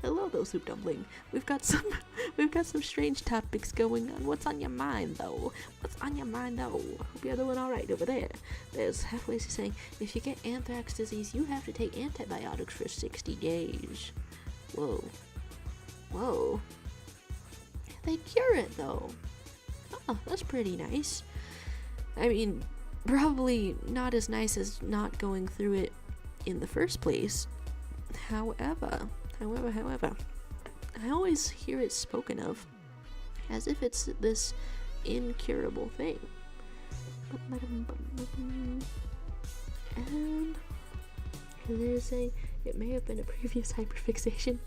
hello though, Soup Dumpling. We've got some strange topics going on. What's on your mind though? Hope you're doing alright over there. There's Halfway saying, if you get anthrax disease, you have to take antibiotics for 60 days. Whoa. They cure it though. Oh, that's pretty nice. I mean, probably not as nice as not going through it in the first place. However, I always hear it spoken of as if it's this incurable thing. And they're saying it may have been a previous hyperfixation.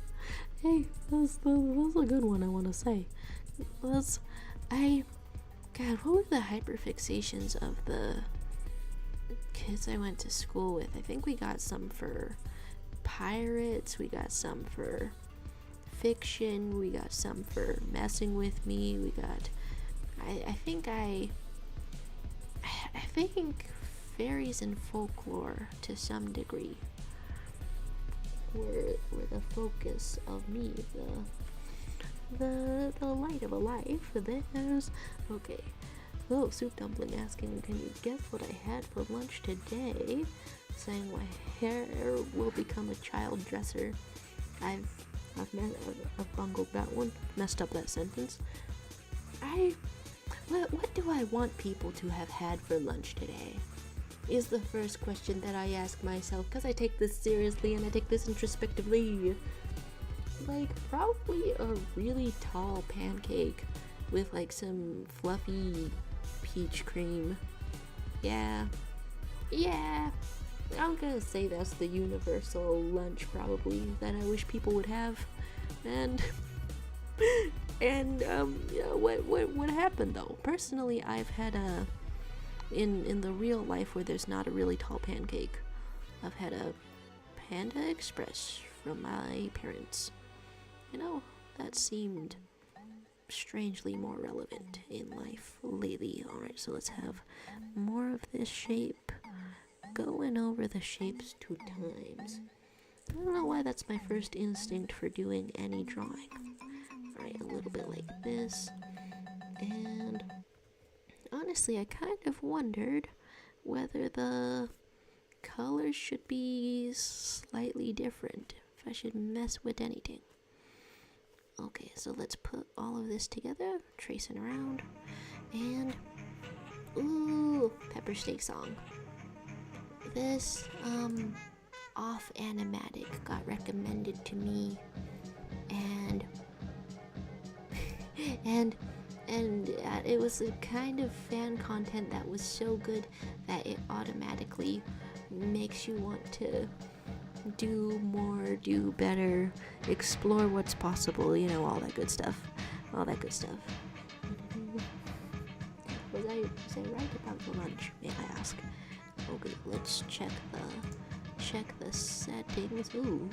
Hey, that's a good one, I want to say. God, what were the hyperfixations of the kids I went to school with? I think we got some for pirates, we got some for fiction, we got some for messing with me, we got, I think fairies and folklore to some degree were the focus of me, the light of a life. There's okay. Oh, Soup Dumpling asking, can you guess what I had for lunch today? Saying my hair will become a child dresser. I've bungled that one. Messed up that sentence. What do I want people to have had for lunch today? Is the first question that I ask myself, because I take this seriously and I take this introspectively. Like, probably a really tall pancake with like some fluffy peach cream. Yeah, I'm gonna say that's the universal lunch probably that I wish people would have. And what happened though? Personally, I've had in the real life where there's not a really tall pancake, I've had a Panda Express from my parents. You know, that seemed strangely more relevant in life lately. Alright, so let's have more of this shape. Going over the shapes 2 times. I don't know why that's my first instinct for doing any drawing. Alright, a little bit like this. And honestly, I kind of wondered whether the colors should be slightly different, if I should mess with anything. Okay, so let's put all of this together, tracing around, and ooh, pepper steak song. This off animatic got recommended to me, and it was a kind of fan content that was so good that it automatically makes you want to do more, do better, explore what's possible, you know, all that good stuff. Was I right about the lunch, may I ask? Okay, let's check the settings. Ooh,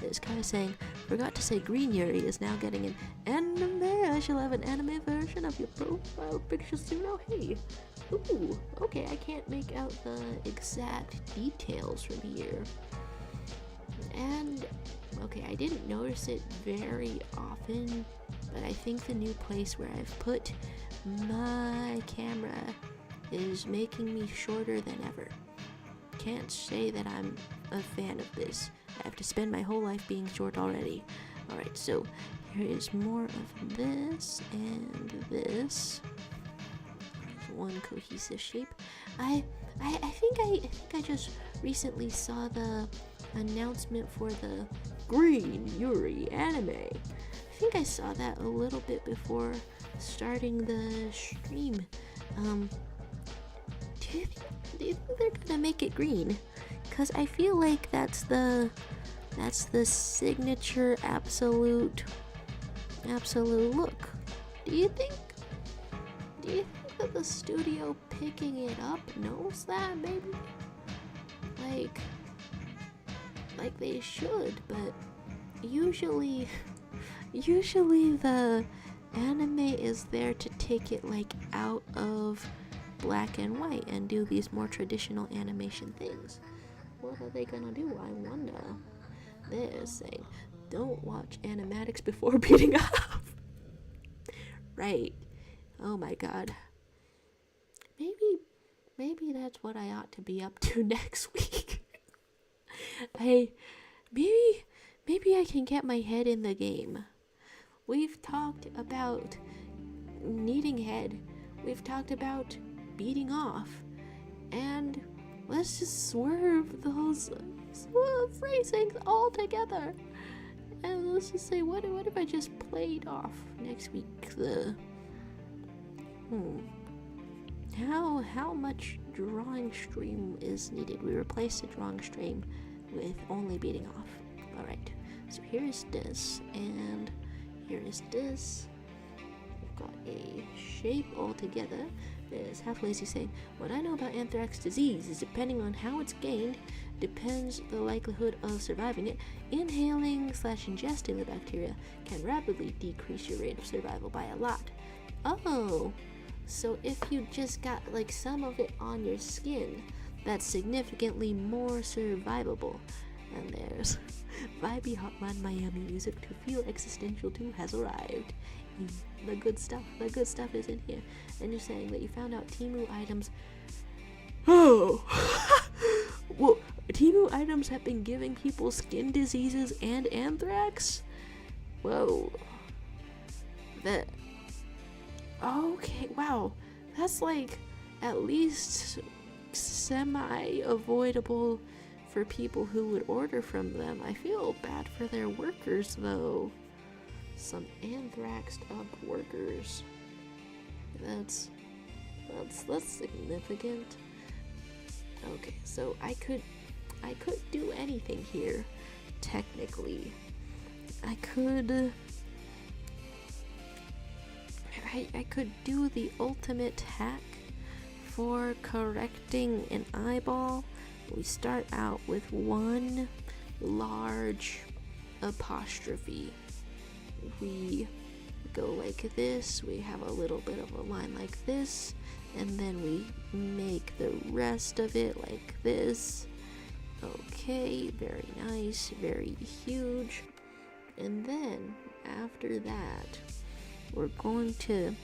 This guy saying, forgot to say Green Yuri is now getting an anime. I shall have an anime version of your profile picture soon. Oh, hey. Ooh, okay, I can't make out the exact details from here. And, okay, I didn't notice it very often, but I think the new place where I've put my camera is making me shorter than ever. Can't say that I'm a fan of this. I have to spend my whole life being short already. Alright, so here is more of this and this. One cohesive shape. I think I just recently saw the announcement for the Green Yuri anime. I think I saw that a little bit before starting the stream. Do you think they're gonna make it green? Cause I feel like that's the signature absolute look. Do you think that the studio picking it up knows that, maybe? Like they should, but usually the anime is there to take it like out of black and white and do these more traditional animation things. What are they gonna do? I wonder. They're saying, don't watch animatics before beating up. Right. Oh my god. Maybe that's what I ought to be up to next week. Maybe I can get my head in the game. We've talked about needing head. We've talked about beating off. And let's just swerve those phrasings all together. And let's just say, what if I just played off next week? How much drawing stream is needed? We replaced the drawing stream with only beating off. Alright, so here is this, and here is this. We've got a shape all together. There's Half Lazy saying, what I know about anthrax disease is depending on how it's gained, depends the likelihood of surviving it. Inhaling/ingesting the bacteria can rapidly decrease your rate of survival by a lot. Oh, so if you just got like some of it on your skin, that's significantly more survivable. And there's Vibey Hotline Miami music to feel existential 2 has arrived. The good stuff is in here. And you're saying that you found out Temu items. Oh, well, Temu items have been giving people skin diseases and anthrax? Whoa. Okay, wow. That's like at least semi-avoidable for people who would order from them. I feel bad for their workers though. Some anthraxed up workers. That's significant. Okay, so I could do anything here, technically. I could do the ultimate hack for correcting an eyeball. We start out with one large apostrophe. We go like this, we have a little bit of a line like this, and then we make the rest of it like this. Okay, very nice, very huge. And then after that, we're going to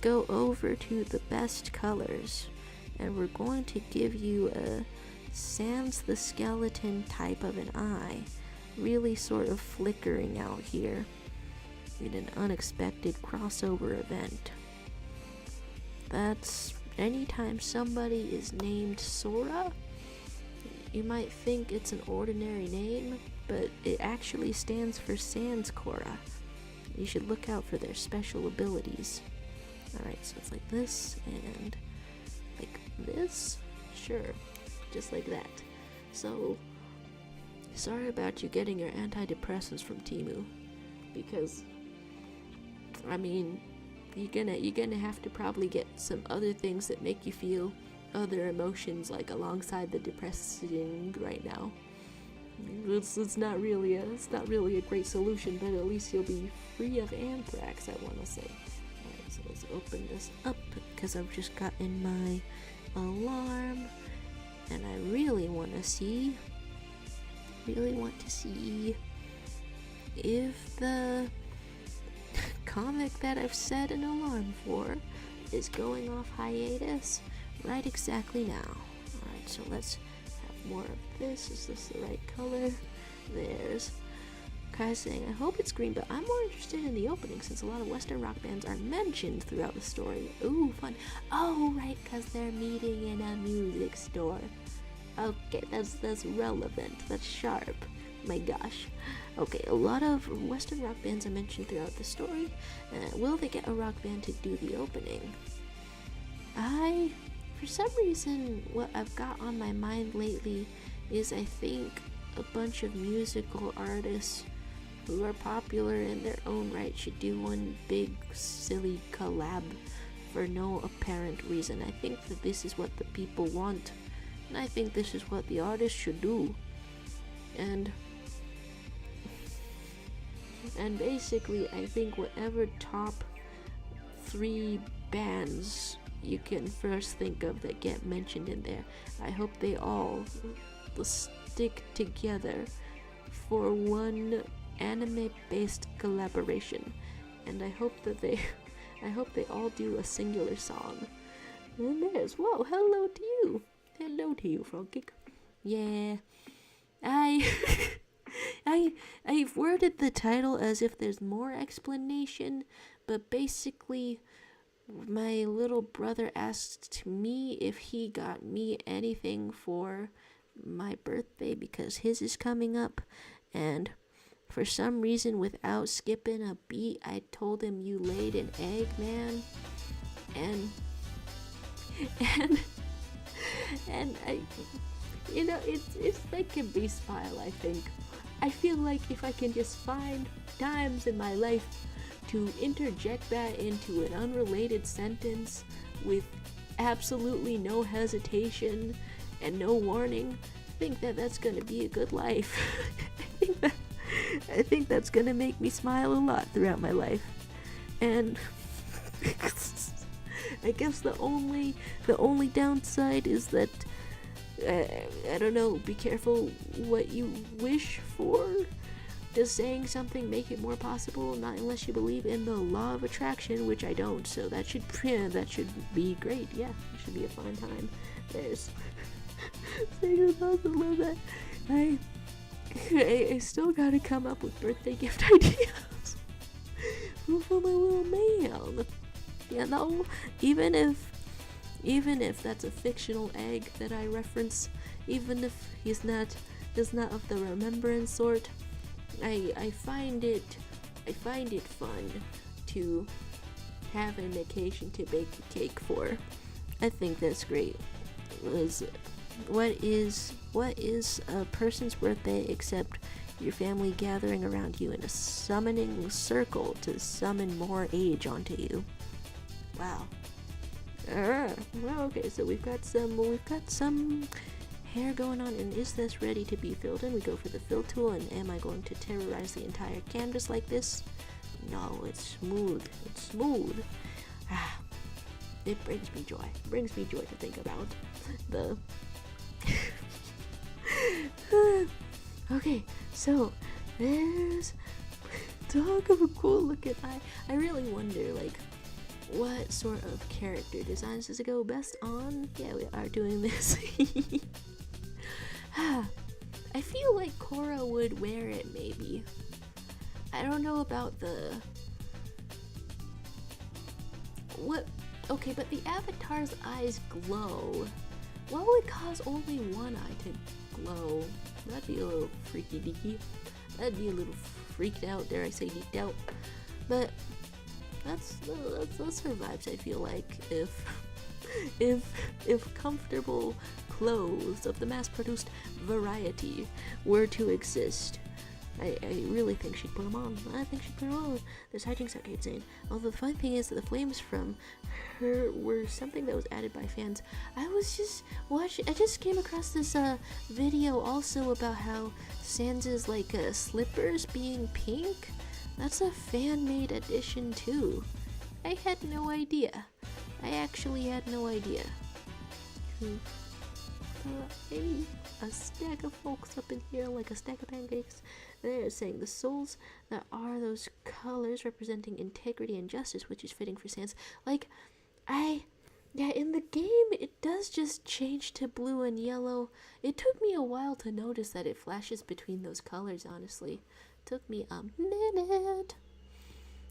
go over to the best colors, and we're going to give you a sans the skeleton type of an eye, really sort of flickering out here in an unexpected crossover event. That's anytime somebody is named Sora. You might think it's an ordinary name, but it actually stands for Sans Korra. You should look out for their special abilities. Alright, so it's like this and like this. Sure, just like that. So, sorry about you getting your antidepressants from Temu, because I mean, you're gonna have to probably get some other things that make you feel other emotions, like alongside the depressing right now. It's not really a great solution, but at least you'll be free of anthrax, I want to say. Alright, so let's open this up, because I've just gotten my alarm, and I really want to see if the comic that I've set an alarm for is going off hiatus right exactly now. Alright, so let's have more of this. Is this the right color? There's Kai saying, I hope it's green, but I'm more interested in the opening since a lot of Western rock bands are mentioned throughout the story. Ooh, fun. Oh, right, because they're meeting in a music store. Okay, that's relevant. That's sharp. My gosh. Okay, a lot of Western rock bands are mentioned throughout the story. Will they get a rock band to do the opening? For some reason, what I've got on my mind lately is I think a bunch of musical artists who are popular in their own right should do one big silly collab for no apparent reason. I think that this is what the people want, and I think this is what the artist should do. And basically, I think whatever top 3 bands you can first think of that get mentioned in there, I hope they all stick together for one anime-based collaboration, and I hope they all do a singular song. And there's, whoa, hello to you, Frogkick. Yeah, I've worded the title as if there's more explanation, but basically, my little brother asked me if he got me anything for my birthday because his is coming up, and for some reason, without skipping a beat, I told him, "You laid an egg, man," and I, it's making me smile. I think I feel like if I can just find times in my life to interject that into an unrelated sentence with absolutely no hesitation and no warning, I think that's gonna be a good life. I think that's gonna make me smile a lot throughout my life. And I guess the only downside is that I don't know, be careful what you wish for. Does saying something make it more possible? Not unless you believe in the law of attraction, which I don't, so that should be great. Yeah, it should be a fun time. There's saying love that. I still gotta come up with birthday gift ideas for my little man. You know, even if that's a fictional egg that I reference, even if he's not of the remembrance sort, I find it fun to have an occasion to bake a cake for. I think that's great. What is a person's birthday except your family gathering around you in a summoning circle to summon more age onto you? Wow. Well, okay, so we've got some hair going on, and is this ready to be filled in? We go for the fill tool, and am I going to terrorize the entire canvas like this? No, it's smooth. It brings me joy. It brings me joy to think about the okay, so there's talk of a cool looking eye. I really wonder, like, what sort of character designs does it go best on? Yeah, we are doing this. I feel like Korra would wear it, maybe. I don't know about the... What? Okay, but the Avatar's eyes glow. What would cause only one eye to glow? That'd be a little freaky deaky. That'd be a little freaked out, dare I say deeked out. But that's her vibes, I feel like, if comfortable clothes of the mass-produced variety were to exist. I really think she'd put them on. I think she'd put them on. This hijinks are insane. Although the fun thing is that the flames from her were something that was added by fans. I was just watching. I just came across this video also about how Sansa's slippers being pink. That's a fan-made addition too. I had no idea. I actually had no idea. Maybe a stack of folks up in here, like a stack of pancakes. They're saying the souls that are those colors representing integrity and justice, which is fitting for Sans. In the game, it does just change to blue and yellow. It took me a while to notice that it flashes between those colors, honestly. Took me a minute.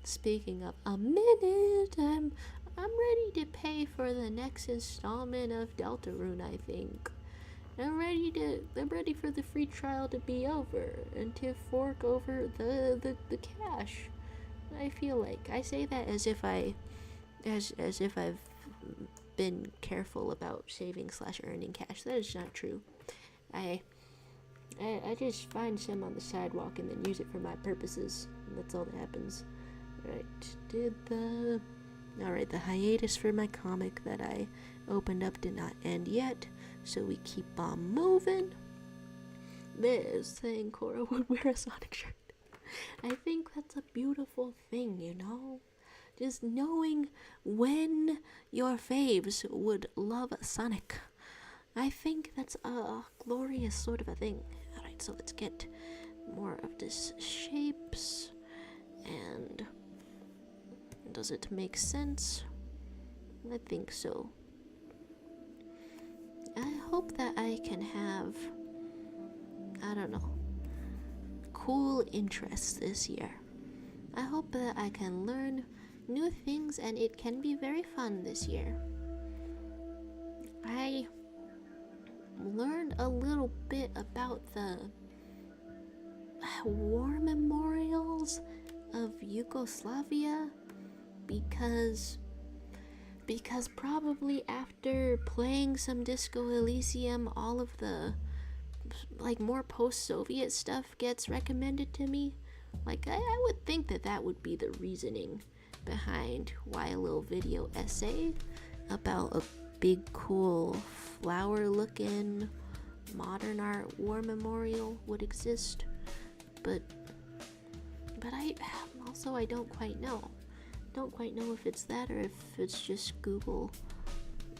Speaking of a minute, I'm ready to pay for the next installment of Deltarune, I think. I'm ready for the free trial to be over and to fork over the cash. I feel like I say that as if I've been careful about saving/earning cash. That is not true. I just find some on the sidewalk and then use it for my purposes. And that's all that happens. Right? Alright, the hiatus for my comic that I opened up did not end yet, so we keep on moving. There's saying Cora would wear a Sonic shirt. I think that's a beautiful thing, you know? Just knowing when your faves would love Sonic. I think that's a glorious sort of a thing. Alright, so let's get more of this shapes. And does it make sense? I think so. I hope that I can have, I don't know, cool interests this year. I hope that I can learn new things and it can be very fun this year. I learned a little bit about the war memorials of Yugoslavia because probably after playing some Disco Elysium, all of the like more post-Soviet stuff gets recommended to me. Like I would think that would be the reasoning behind why a little video essay about a big cool flower looking modern art war memorial would exist, but I don't quite know if it's that or if it's just Google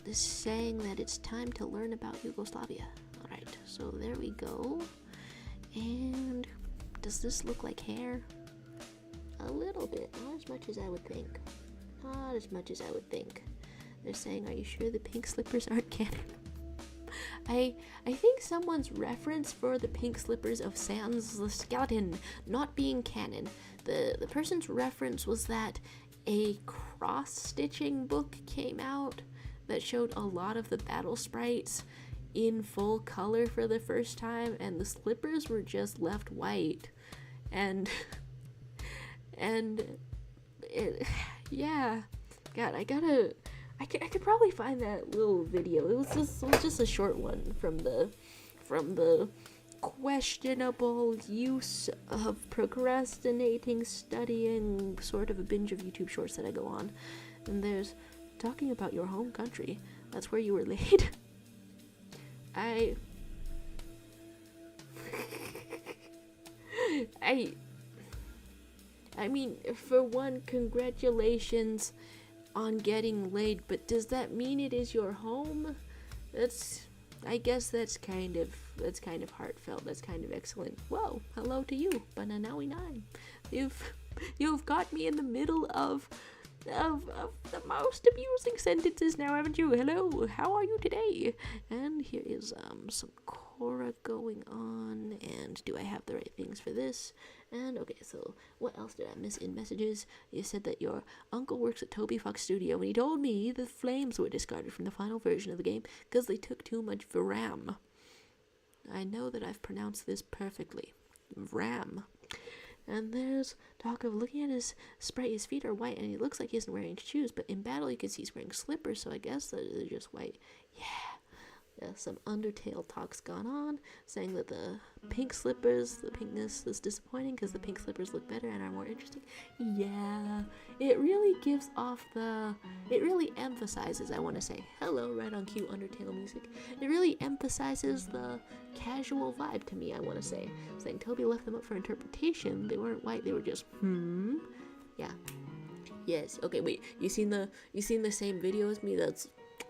is saying that it's time to learn about Yugoslavia. Alright, so there we go. And does this look like hair? A little bit, not as much as I would think. They're saying, are you sure the pink slippers aren't canon? I think someone's reference for the pink slippers of Sans the Skeleton not being canon. The person's reference was that a cross-stitching book came out that showed a lot of the battle sprites in full color for the first time, and the slippers were just left white. And yeah, God, I could probably find that little video. It was just a short one from the questionable use of procrastinating studying sort of a binge of YouTube shorts that I go on. And there's talking about your home country. That's where you were laid. I mean, for one, congratulations on getting laid, but does that mean it is your home? I guess that's kind of heartfelt. That's kind of excellent. Whoa, hello to you, Bananawi9. You've got me in the middle of the most amusing sentences now, haven't you? Hello, how are you today? And here is some Cora going on, and do I have the right things for this? And okay, so what else did I miss in messages? You said that your uncle works at Toby Fox Studio, and he told me the flames were discarded from the final version of the game because they took too much VRAM. I know that I've pronounced this perfectly. VRAM. And there's talk of looking at his sprite. His feet are white, and he looks like he isn't wearing shoes, but in battle you can see he's wearing slippers, so I guess that they're just white. Yeah, some Undertale talk's gone on, saying that the pink slippers, the pinkness is disappointing because the pink slippers look better and are more interesting. Yeah, it really gives off it really emphasizes, I want to say, hello, right on cue Undertale music. It really emphasizes the casual vibe to me, I want to say. Saying Toby left them up for interpretation. They weren't white, they were just, yeah. Yes, okay, wait, you seen the same video as me?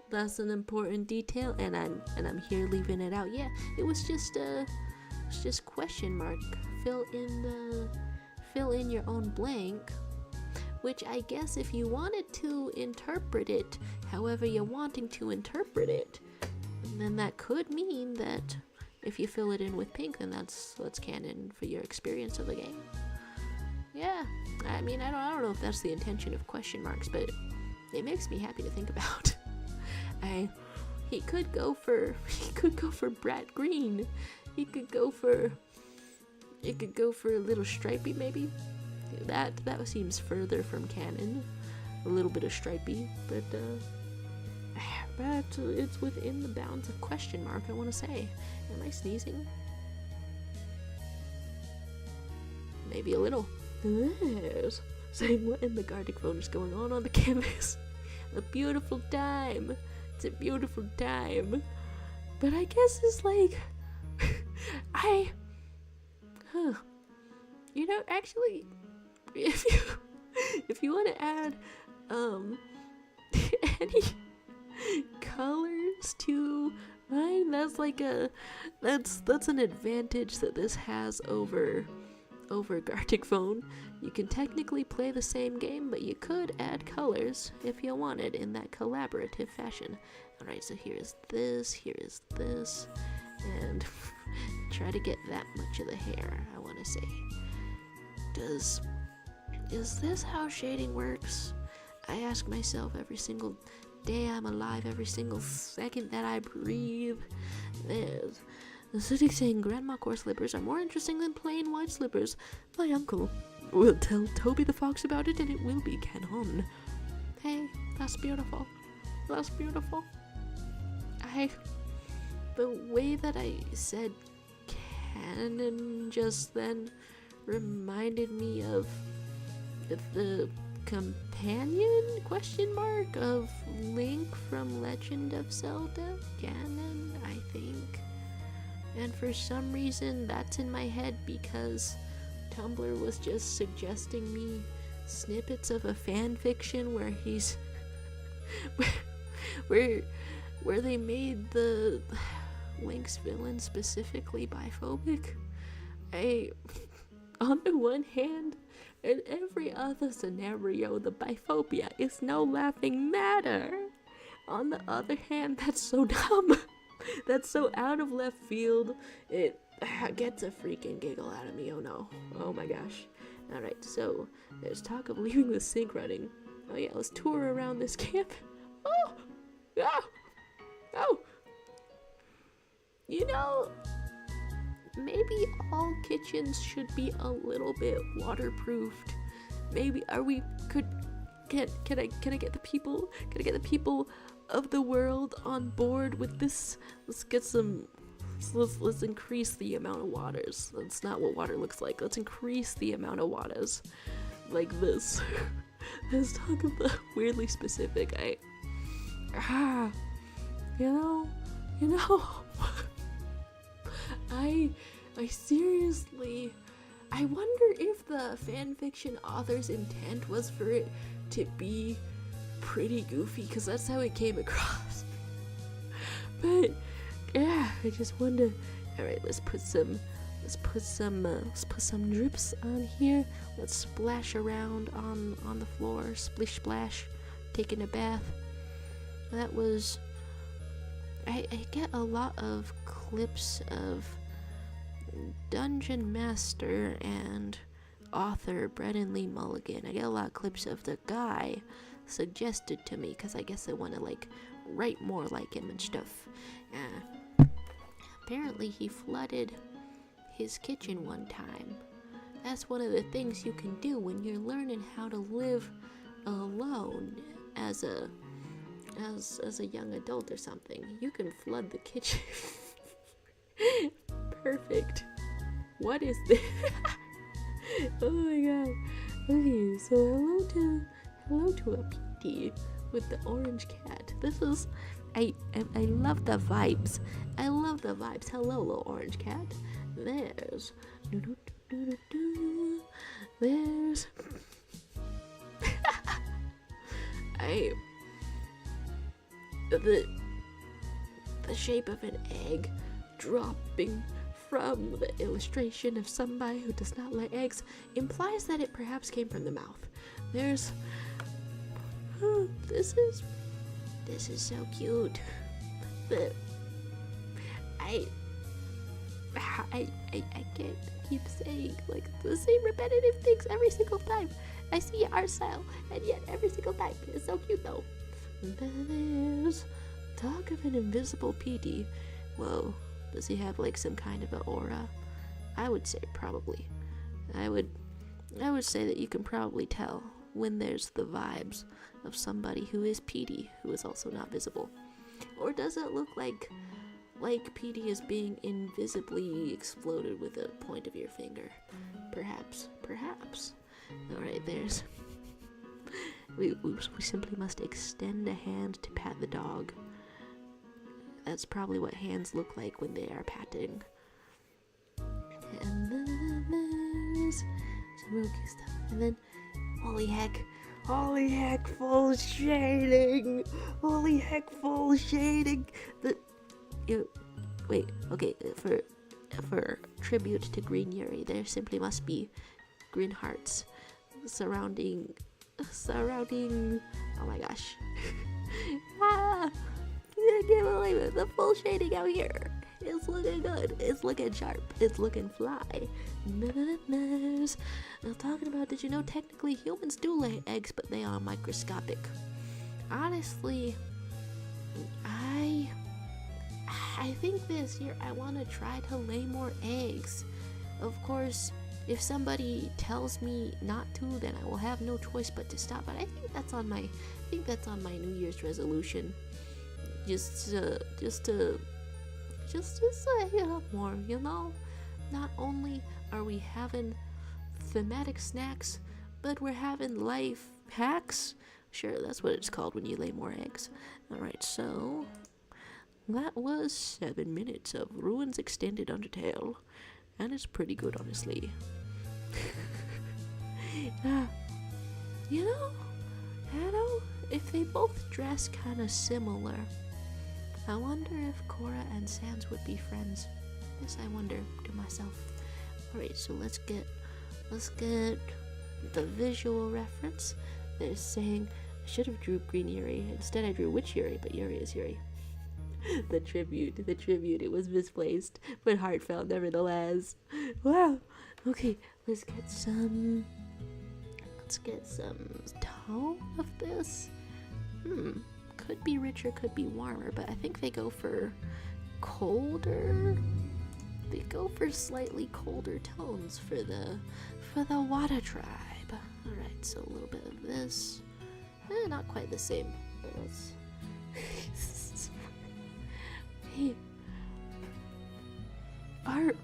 That's an important detail, and I'm here leaving it out. Yeah, it was just question mark. Fill in your own blank, which I guess if you wanted to interpret it however you're wanting to interpret it, then that could mean that if you fill it in with pink, then that's canon for your experience of the game. Yeah, I mean, I don't know if that's the intention of question marks, but it makes me happy to think about. He could go for Brat Green. He could go for a little stripey maybe. That seems further from canon. A little bit of stripey, but it's within the bounds of question mark, I want to say. Am I sneezing? Maybe a little. Yes. Saying what in the Gardic phone is going on the canvas. a beautiful time. It's a beautiful time. But I guess it's like, actually, if you want to add, any colors to mine, that's an advantage that this has over Gartic Phone. You can technically play the same game, but you could add colors if you wanted in that collaborative fashion. Alright, so here is this, and try to get that much of the hair, I want to say. Is this how shading works? I ask myself every single day I'm alive, every single second that I breathe. There's the critic saying grandma core slippers are more interesting than plain white slippers. My uncle will tell Toby the Fox about it and it will be canon. Hey, that's beautiful. That's beautiful. The way that I said canon just then reminded me of the companion of Link from Legend of Zelda Ganon, I think. And for some reason that's in my head because Tumblr was just suggesting me snippets of a fan fiction where he's where they made the Link's villain specifically biphobic. On the one hand, in every other scenario, the biphobia is no laughing matter. On the other hand, that's so dumb. That's so out of left field. It gets a freaking giggle out of me. Oh no. Oh my gosh. Alright, so there's talk of leaving the sink running. Oh yeah, let's tour around this camp. Oh! You know, maybe all kitchens should be a little bit waterproofed. Maybe can I get the people of the world on board with this? Let's increase the amount of waters. That's not what water looks like. Let's increase the amount of waters like this. Let's talk about weirdly specific. You know I seriously, I wonder if the fanfiction author's intent was for it to be pretty goofy, because that's how it came across. But yeah, I just wonder. All right, let's put some drips on here. Let's splash around on the floor, splish splash, taking a bath. That was. I get a lot of clips of Dungeon Master and author Brennan Lee Mulligan. I get a lot of clips of the guy suggested to me because I guess I want to write more like him and stuff. Apparently he flooded his kitchen one time. That's one of the things you can do when you're learning how to live alone as a young adult or something. You can flood the kitchen. Perfect. What is this? Oh my god. Okay, so hello to a PT with the orange cat. This is I love the vibes. I love the vibes. Hello, little orange cat. There's the shape of an egg dropping from the illustration of somebody who does not lay eggs implies that it perhaps came from the mouth. There's this is so cute. But I can't keep saying the same repetitive things every single time. I see our style, and yet every single time it's so cute though. There's talk of an invisible PD. Whoa, does he have some kind of an aura? I would say probably. I would say that you can probably tell when there's the vibes of somebody who is PD, who is also not visible. Or does it look like PD is being invisibly exploded with a point of your finger? Perhaps. Alright, we simply must extend a hand to pat the dog. That's probably what hands look like when they are patting. And then there's some real cute stuff. And then, holy heck, full shading. Holy heck, full shading. Wait, okay, for tribute to Green Yuri, there simply must be green hearts surrounding, oh my gosh. I can't believe it, the full shading out here. It's looking good, it's looking sharp, it's looking fly. I'm talking about, did you know technically humans do lay eggs, but they are microscopic. Honestly, I think this year I want to try to lay more eggs. Of course, if somebody tells me not to, then I will have no choice but to stop. But I think that's on my New Year's resolution. Just to say it up more, you know. Not only are we having thematic snacks, but we're having life hacks. Sure, that's what it's called when you lay more eggs. All right, so that was 7 minutes of Ruins Extended Undertale, and it's pretty good, honestly. You know, if they both dress kind of similar, I wonder if Cora and Sans would be friends. Yes, I wonder to myself. Alright, so let's get the visual reference. They're saying I should have drew Green Yuri. Instead I drew Witch Yuri, but Yuri is Yuri. The tribute, it was misplaced, but heartfelt nevertheless. Wow. Okay, let's get some tone of this. Could be richer, could be warmer, but I think they go for colder. They go for slightly colder tones for the Wada tribe. Alright, so a little bit of this. Not quite the same, but let's hey, art.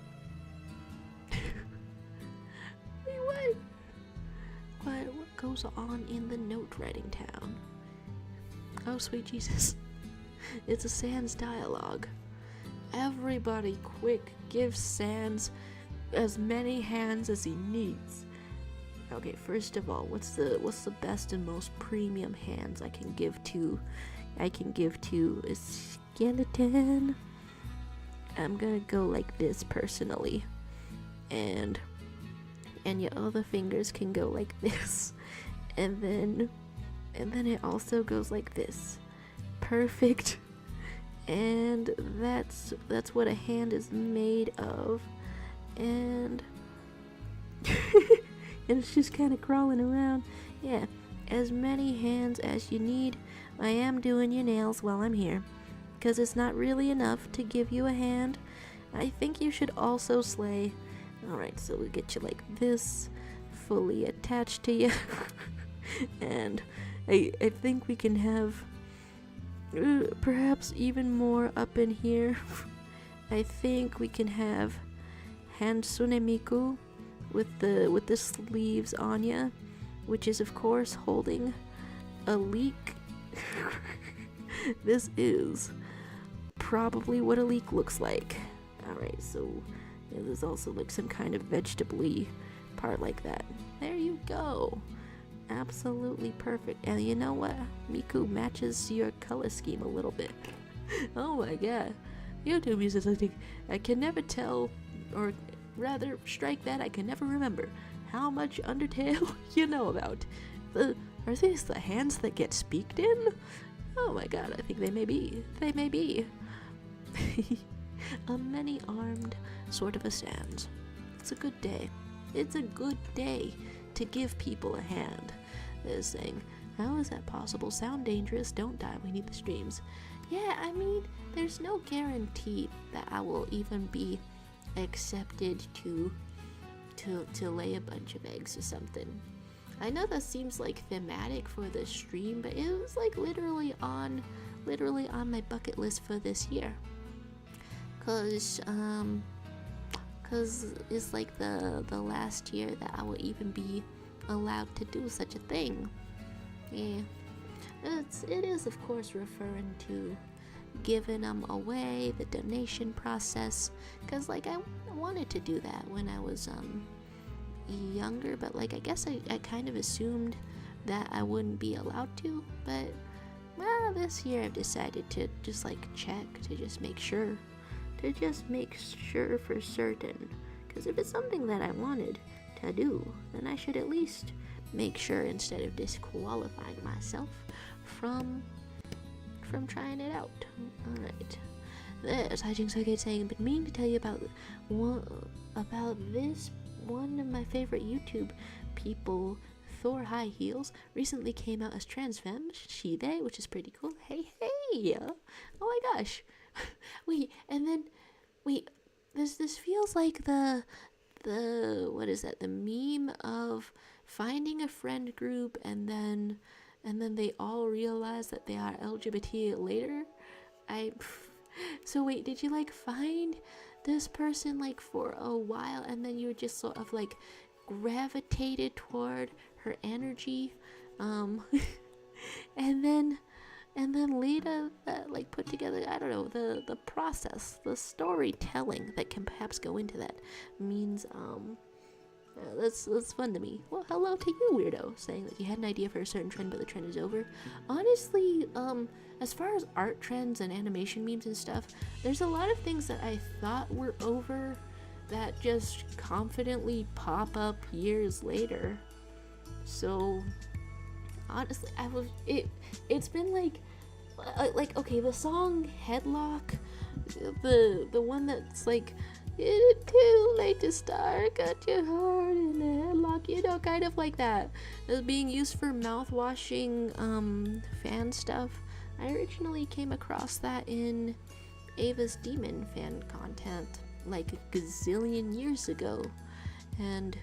Wait, what goes on in the note writing town? Oh, sweet Jesus. It's a Sans dialogue. Everybody quick, give Sans as many hands as he needs. Okay, first of all, what's the best and most premium hands I can give to a skeleton? I'm gonna go like this personally. And your other fingers can go like this. And then it also goes like this. Perfect. And that's what a hand is made of. And and it's just kind of crawling around. Yeah, as many hands as you need. I am doing your nails while I'm here, because it's not really enough to give you a hand. I think you should also slay. Alright, so we'll get you like this, fully attached to you. And I think we can have perhaps even more up in here. I think we can have Hansune Miku with the sleeves on ya, which is of course holding a leek. This is probably what a leek looks like. Alright, so yeah, there's also like some kind of vegetable-y part like that. There you go. Absolutely perfect. And you know what? Miku matches your color scheme a little bit. Oh my god. YouTube uses something I can never tell, or rather, strike that, I can never remember how much Undertale you know about. Are these the hands that get speaked in? Oh my god, I think they may be. They may be. A many-armed sort of a Sans. It's a good day. It's a good day to give people a hand. They're saying, how is that possible? Sound dangerous, don't die, we need the streams. Yeah, I mean, there's no guarantee that I will even be accepted to lay a bunch of eggs or something. I know that seems like thematic for the stream, but it was like literally on my bucket list for this year. Cause it's like the last year that I will even be allowed to do such a thing. Yeah, it is of course referring to giving them away, the donation process, because like I wanted to do that when I was younger, but like I guess I kind of assumed that I wouldn't be allowed to, but this year I've decided to just like check to just make sure for certain, because if it's something that I wanted to do, then I should at least make sure instead of disqualifying myself from trying it out. Alright. There's Hijinks Arcade saying, been meaning to tell you about this one of my favorite YouTube people, Thor High Heels, recently came out as trans femme, she, they, which is pretty cool. Hey, oh my gosh. Wait, this feels like the what is that, the meme of finding a friend group and then they all realize that they are LGBT later. So wait, did you like find this person like for a while and then you were just sort of like gravitated toward her energy, and then later like put together, I don't know, the process, the storytelling that can perhaps go into that means that's fun to me. Well, hello to you, weirdo, saying that you had an idea for a certain trend but the trend is over. Honestly, as far as art trends and animation memes and stuff, there's a lot of things that I thought were over that just confidently pop up years later. So honestly, it's been like okay, the song Headlock, the one that's like, it's too late to start, got your heart in a headlock, you know, kind of like that. It was being used for mouth-washing fan stuff. I originally came across that in Ava's Demon fan content like a gazillion years ago, and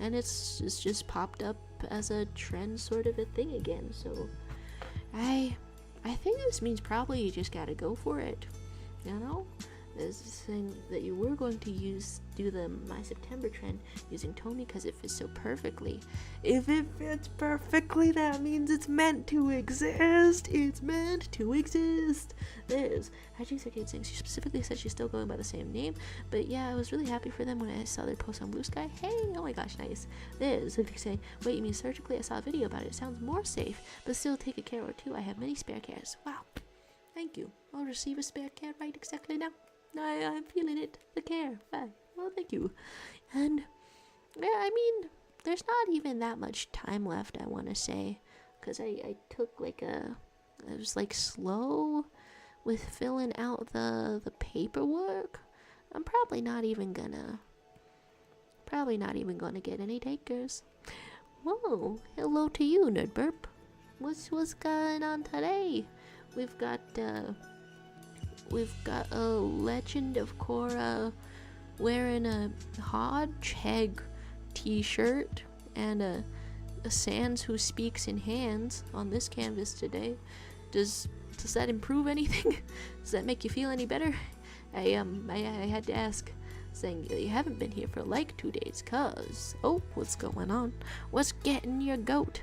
it's just popped up as a trend sort of a thing again. So I think this means probably you just gotta go for it, you know. There's this thing that you were going to do the My September trend using Tomy because it fits so perfectly. If it fits perfectly, that means it's meant to exist. It's meant to exist. There's Hijinks Arcade saying she specifically said she's still going by the same name, but yeah, I was really happy for them when I saw their post on Blue Sky. Hey, oh my gosh, nice. There's saying, wait, you mean surgically? I saw a video about it. It sounds more safe, but still take a care or two. I have many spare cares. Wow, thank you. I'll receive a spare care right exactly now. I'm feeling it. The care. Well, thank you. And yeah, I mean, there's not even that much time left, I want to say, because I took like I was like slow with filling out the paperwork. I'm probably not even gonna get any takers. Whoa, hello to you, Nerdburp. What's going on today? We've got a Legend of Korra wearing a Hodgehog t-shirt and a Sans Who Speaks in Hands on this canvas today. Does that improve anything? Does that make you feel any better? I had to ask, saying you haven't been here for like 2 days, cause what's going on? What's getting your goat?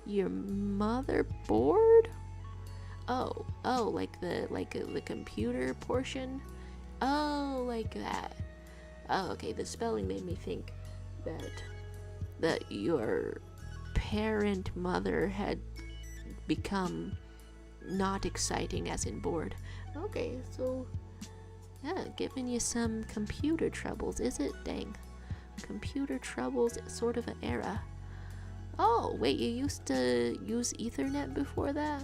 Your mother bored? Oh, like the computer portion? Oh, like that. Oh, okay, the spelling made me think that your parent mother had become not exciting as in bored. Okay, so yeah, giving you some computer troubles, is it? Dang. Computer troubles, sort of an era. Oh, wait, you used to use Ethernet before that?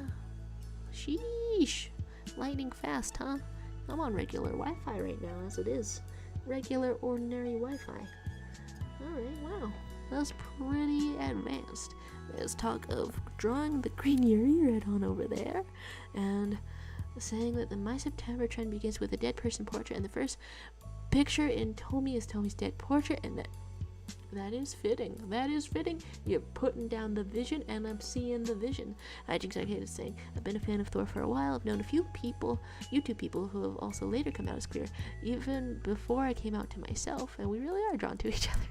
Sheesh. Lightning fast, huh? I'm on regular Wi-Fi right now as it is. Regular, ordinary Wi-Fi. Alright, wow. That's pretty advanced. There's talk of drawing the green Yuri right on over there. And saying that the My September trend begins with a dead person portrait. And the first picture in Tomy is Tomy's dead portrait. And that is fitting. That is fitting. You're putting down the vision, and I'm seeing the vision. Hijinks Arcade is saying, I've been a fan of Thor for a while. I've known a few people, YouTube people, who have also later come out as queer, even before I came out to myself, and we really are drawn to each other.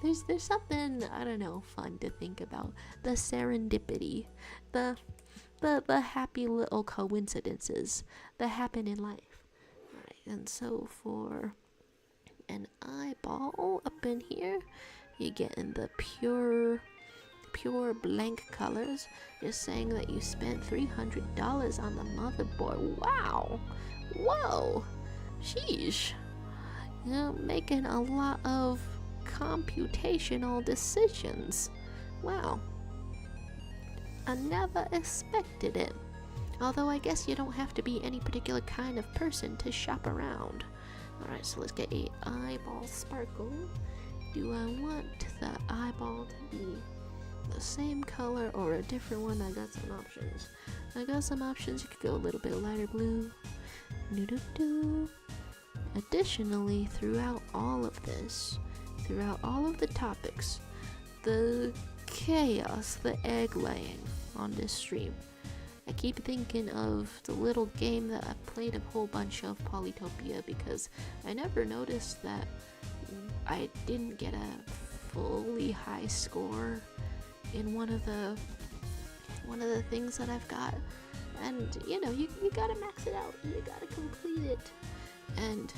there's something, I don't know, fun to think about. The serendipity, the the happy little coincidences that happen in life. Alright, and so for an eyeball up in here, you get in the pure blank colors. Just saying that you spent $300 on the motherboard. Wow. Whoa. Sheesh. You're making a lot of computational decisions. Wow. I never expected it. Although I guess you don't have to be any particular kind of person to shop around. Alright, so let's get a eyeball sparkle. Do I want the eyeball to be the same color or a different one? I got some options. You could go a little bit lighter blue. Doo-doo-doo. Additionally, throughout all of this, throughout all of the topics, the chaos, the egg laying on this stream, I keep thinking of the little game that I played a whole bunch of, Polytopia, because I never noticed that I didn't get a fully high score in one of the things that I've got. And you know, you gotta max it out, you gotta complete it. And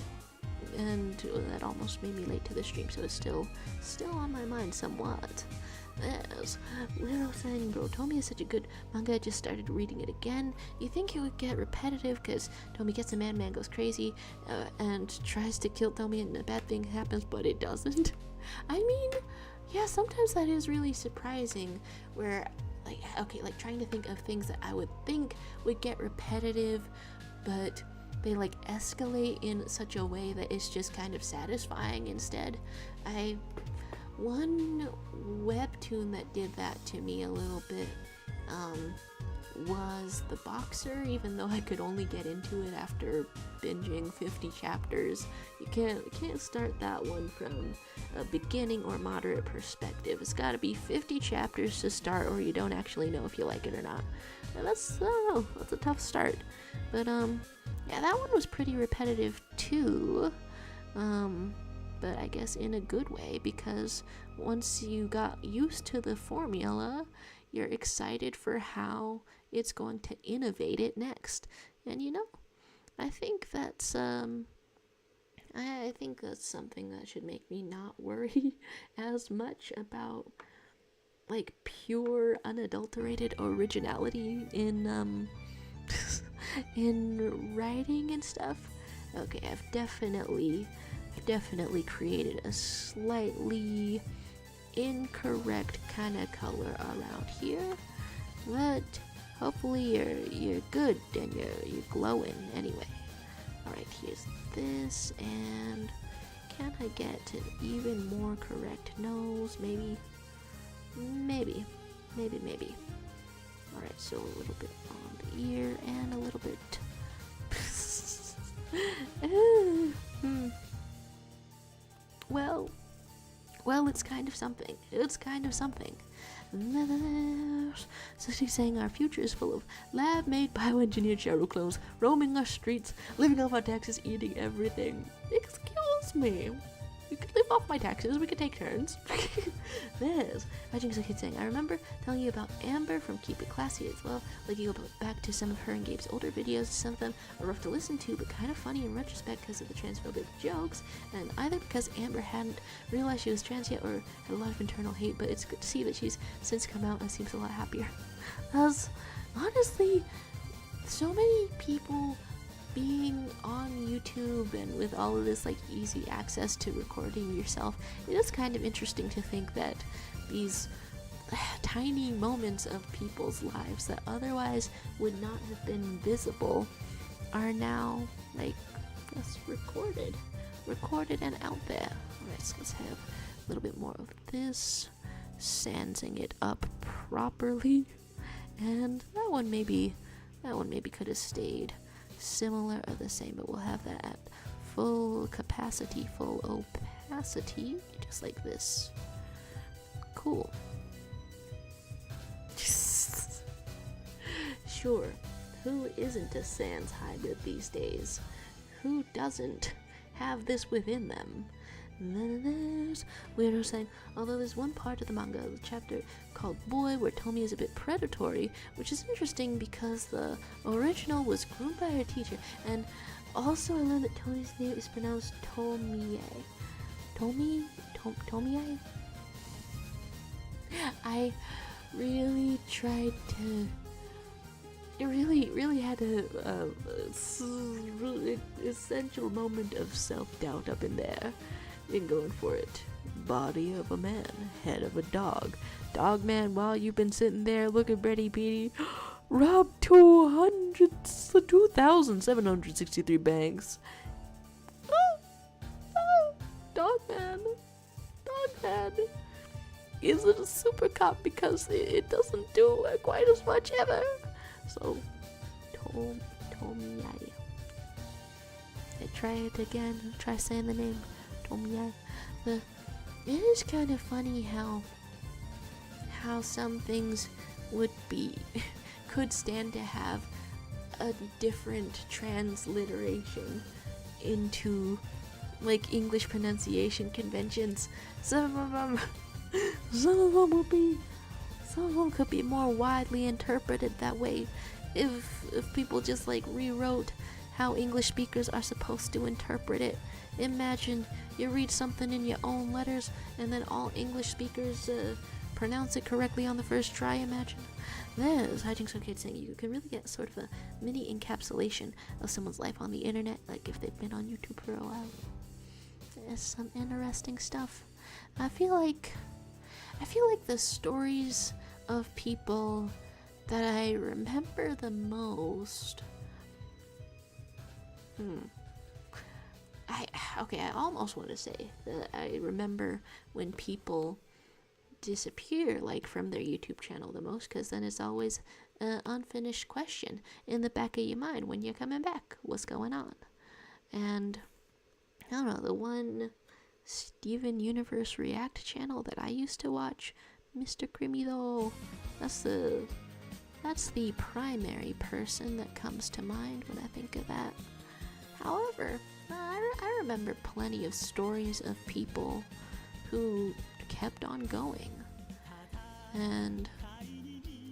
that almost made me late to the stream, so it's still on my mind somewhat. There's Little Sang Bro. Tomi is such a good manga. I just started reading it again. You think it would get repetitive because Tomi gets a man goes crazy and tries to kill Tomi and a bad thing happens, but it doesn't. I mean, yeah, sometimes that is really surprising where, like trying to think of things that I would think would get repetitive, but they like escalate in such a way that it's just kind of satisfying instead. One webtoon that did that to me a little bit was The Boxer, even though I could only get into it after binging 50 chapters. You can't start that one from a beginning or moderate perspective. It's gotta be 50 chapters to start, or you don't actually know if you like it or not. And that's a tough start. But yeah, that one was pretty repetitive too. But I guess in a good way, because once you got used to the formula, you're excited for how it's going to innovate it next. And you know, I think that's I think that's something that should make me not worry as much about like pure unadulterated originality in in writing and stuff. Okay, I've definitely created a slightly incorrect kind of color around here, but hopefully you're good and you're glowing anyway. Alright, here's this, and can I get an even more correct nose? Maybe. Alright, so a little bit on the ear and a little bit Well, it's kind of something. So she's saying our future is full of lab-made bioengineered shadow clones roaming our streets, living off our taxes, eating everything. Excuse me. You could live off my taxes. We could take turns. This. Imagine a kid saying, I remember telling you about Amber from Keep It Classy as well. Like you go back to some of her and Gabe's older videos. Some of them are rough to listen to, but kind of funny in retrospect because of the transphobic jokes. And either because Amber hadn't realized she was trans yet or had a lot of internal hate, but it's good to see that she's since come out and seems a lot happier. As honestly, so many people being on YouTube and with all of this like easy access to recording yourself, it is kind of interesting to think that these tiny moments of people's lives that otherwise would not have been visible are now like just recorded and out there. Alright, so let's have a little bit more of this, sanding it up properly, and that one maybe could have stayed similar or the same, but we'll have that at full capacity, full opacity, just like this. Cool. Sure, who isn't a sans hybrid these days? Who doesn't have this within them? And then there's Weirdo saying, although there's one part of the manga, the chapter called Boy, where Tomi is a bit predatory, which is interesting because the original was groomed by her teacher. And also I learned that Tomi's name is pronounced Tomie. Tomie? I really tried to... It really had a essential moment of self-doubt up in there. In going for it. Body of a man, head of a dog. Dog man, while you've been sitting there looking pretty Petey, robbed 2,763 banks. Dog man. Is it a super cop because it doesn't do quite as much ever? So, Tomie. Try it again. Try saying the name. Tomie. It is kind of funny how some things could stand to have a different transliteration into like English pronunciation conventions. Some of them could be more widely interpreted that way if people just like rewrote how English speakers are supposed to interpret it. Imagine you read something in your own letters and then all English speakers pronounce it correctly on the first try. Imagine. There's Hijinks Arcade saying you can really get sort of a mini encapsulation of someone's life on the internet, like if they've been on YouTube for a while. There's some interesting stuff. I feel like the stories of people that I remember the most. I almost want to say that I remember when people disappear, like, from their YouTube channel the most, because then it's always an unfinished question in the back of your mind when you're coming back. What's going on? And I don't know, the one Steven Universe React channel that I used to watch, Mr. Crimido, that's the primary person that comes to mind when I think of that. However, I remember plenty of stories of people who kept on going and I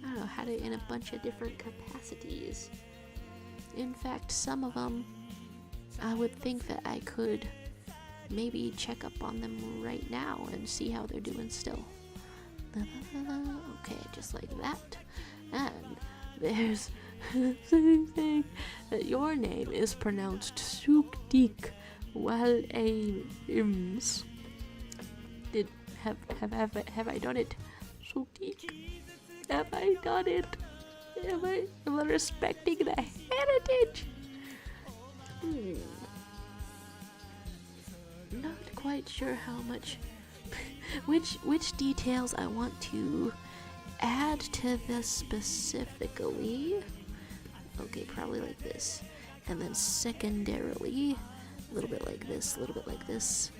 don't know, had it in a bunch of different capacities. In fact, some of them I would think that I could maybe check up on them right now and see how they're doing still. Okay, just like that. And there's saying that your name is pronounced Sukdik while aims. Have I done it? Sukdik? Have I done it? Am I respecting the heritage? Not quite sure how much which details I want to add to this specifically. Okay, probably like this. And then secondarily, a little bit like this, a little bit like this.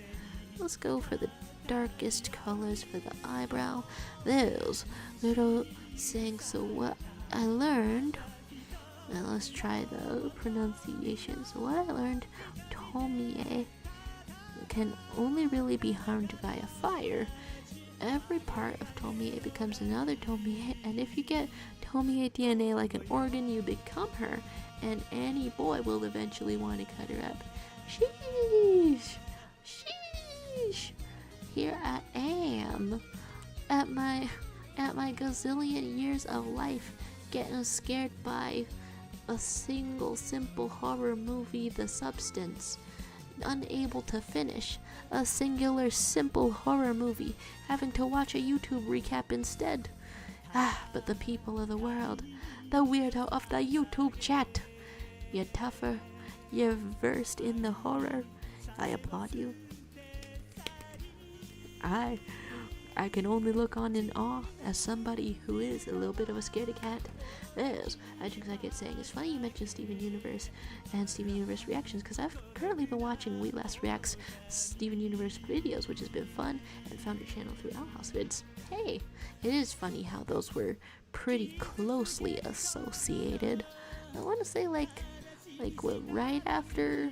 Let's go for the darkest colors for the eyebrow. Those little things. So what I learned, and let's try the pronunciation. So what I learned, Tomie can only really be harmed via fire. Every part of Tomie becomes another Tomie, and if you get Tomie DNA like an organ, you become her, and any boy will eventually want to cut her up. Sheesh! Sheesh! Here I am, at my gazillion years of life, getting scared by a single simple horror movie, The Substance. Unable to finish a singular simple horror movie, having to watch a YouTube recap instead. But the people of the world, the weirdo of the YouTube chat, you're tougher, you're versed in the horror. I applaud you. I can only look on in awe as somebody who is a little bit of a scaredy cat. There's, I just like it saying, it's funny you mentioned Steven Universe and Steven Universe reactions, because I've currently been watching Wheatlass Reacts Steven Universe videos, which has been fun, and found your channel through Owl House Vids. Hey, it is funny how those were pretty closely associated. I want to say like what, right after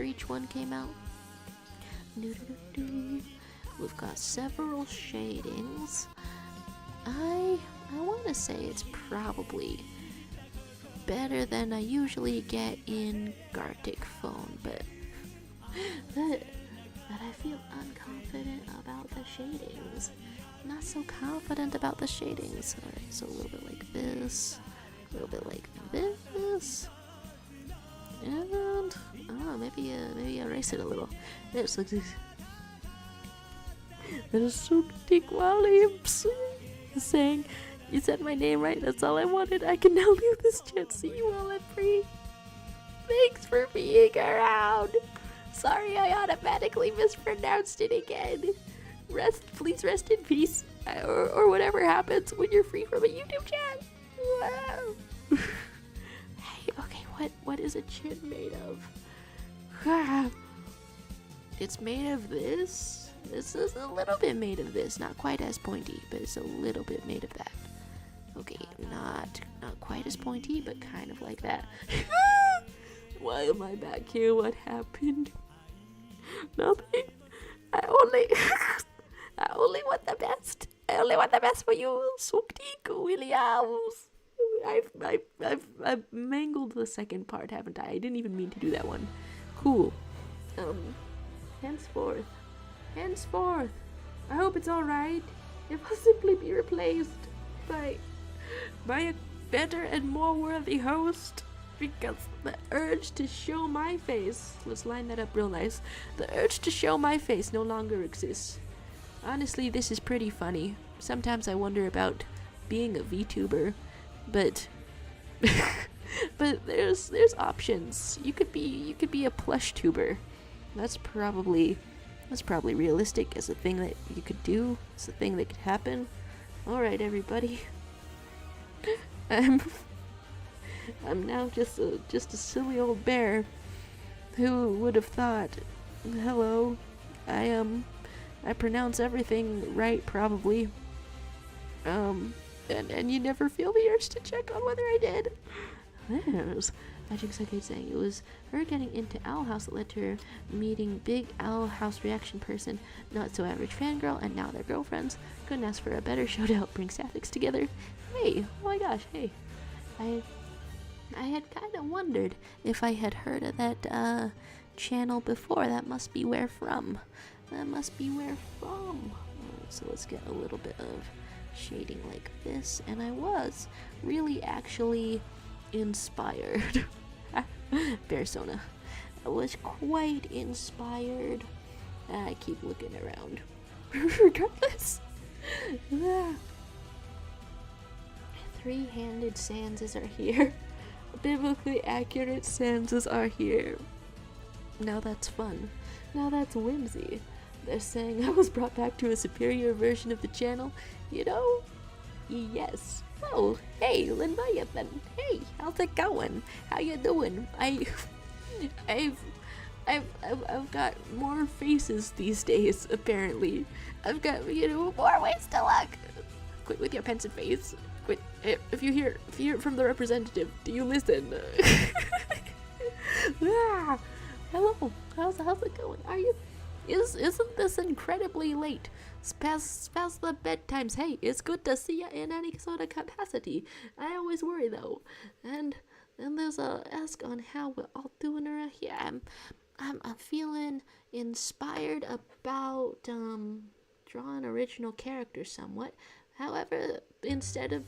each one came out. Doo-doo-doo-doo. We've got several shadings. I want to say it's probably better than I usually get in Gartic phone, but I feel unconfident about the shadings. Not so confident about the shadings. Alright, so a little bit like this, a little bit like this, and I don't know, maybe erase it a little. This looks. That is so Dick Williams saying, "You said my name right. That's all I wanted. I can now leave this chat. See you all at free. Thanks for being around. Sorry, I automatically mispronounced it again. Please rest in peace, or whatever happens when you're free from a YouTube chat." Wow. Hey, okay, what is a chin made of? It's made of this. This is a little bit made of this. Not quite as pointy, but it's a little bit made of that. Okay, not quite as pointy, but kind of like that. Why am I back here? What happened? Nothing. I only want the best. I only want the best for you, Suktik Williams. I've mangled the second part, haven't I? I didn't even mean to do that one. Cool. Henceforth, I hope it's alright if I'll simply be replaced by a better and more worthy host, because the urge to show my face, let's line that up real nice, the urge to show my face no longer exists. Honestly, this is pretty funny. Sometimes I wonder about being a VTuber, but but there's options. You could be a plush tuber. That's probably realistic as a thing that you could do. It's a thing that could happen. Alright, everybody. I'm now just a silly old bear. Who would have thought? Hello. I pronounce everything right, probably. And you never feel the urge to check on whether I did. There's Magic Psychic saying it was her getting into Owl House that led to her meeting big Owl House reaction person, not so average fangirl, and now they're girlfriends. Couldn't ask for a better show to help bring Sapphics together. Hey, oh my gosh, hey. I had kind of wondered if I had heard of that channel before. That must be where from. So let's get a little bit of shading like this, and I was really actually inspired. Persona. I was quite inspired. I keep looking around. Regardless. Three-handed Sanses are here. Biblically accurate Sanses are here. Now that's fun. Now that's whimsy. They're saying I was brought back to a superior version of the channel. You know? Yes. Oh, hey, Leviathan. Hey, how's it going? How you doing? I've got more faces these days, apparently. I've got, more ways to look. Quit with your pensive face. Quit. If you hear it from the representative, do you listen? Hello. How's it going? Isn't this incredibly late? It's past the bedtimes. Hey, it's good to see you in any sort of capacity. I always worry though. And there's a ask on how we're all doing around here. I'm feeling inspired about drawing original characters somewhat. However, instead of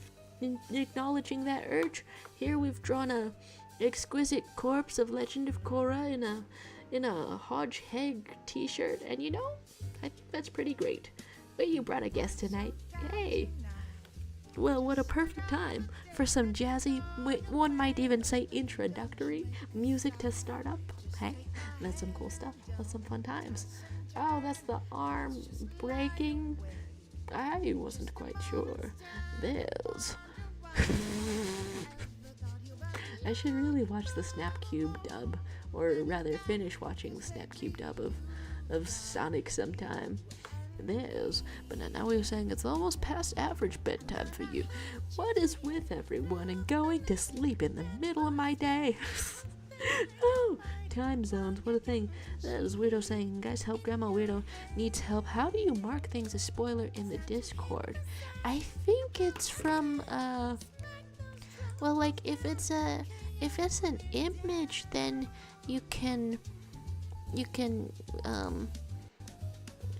acknowledging that urge, here we've drawn a exquisite corpse of Legend of Korra in a Hodge Heg t-shirt, and I think that's pretty great. But you brought a guest tonight. Hey! Well, what a perfect time for some jazzy, one might even say introductory music to start up. Hey, that's some cool stuff. That's some fun times. Oh, that's the arm breaking? I wasn't quite sure. There's... I should really watch the Snapcube dub, or rather finish watching the Snapcube dub of Sonic sometime. But now we're saying it's almost past average bedtime for you. What is with everyone and going to sleep in the middle of my day? Oh, time zones, what a thing. That is Weirdo saying, guys, help Grandma Weirdo needs help. How do you mark things as spoiler in the Discord? I think it's from, well, like, if it's an image, then you can,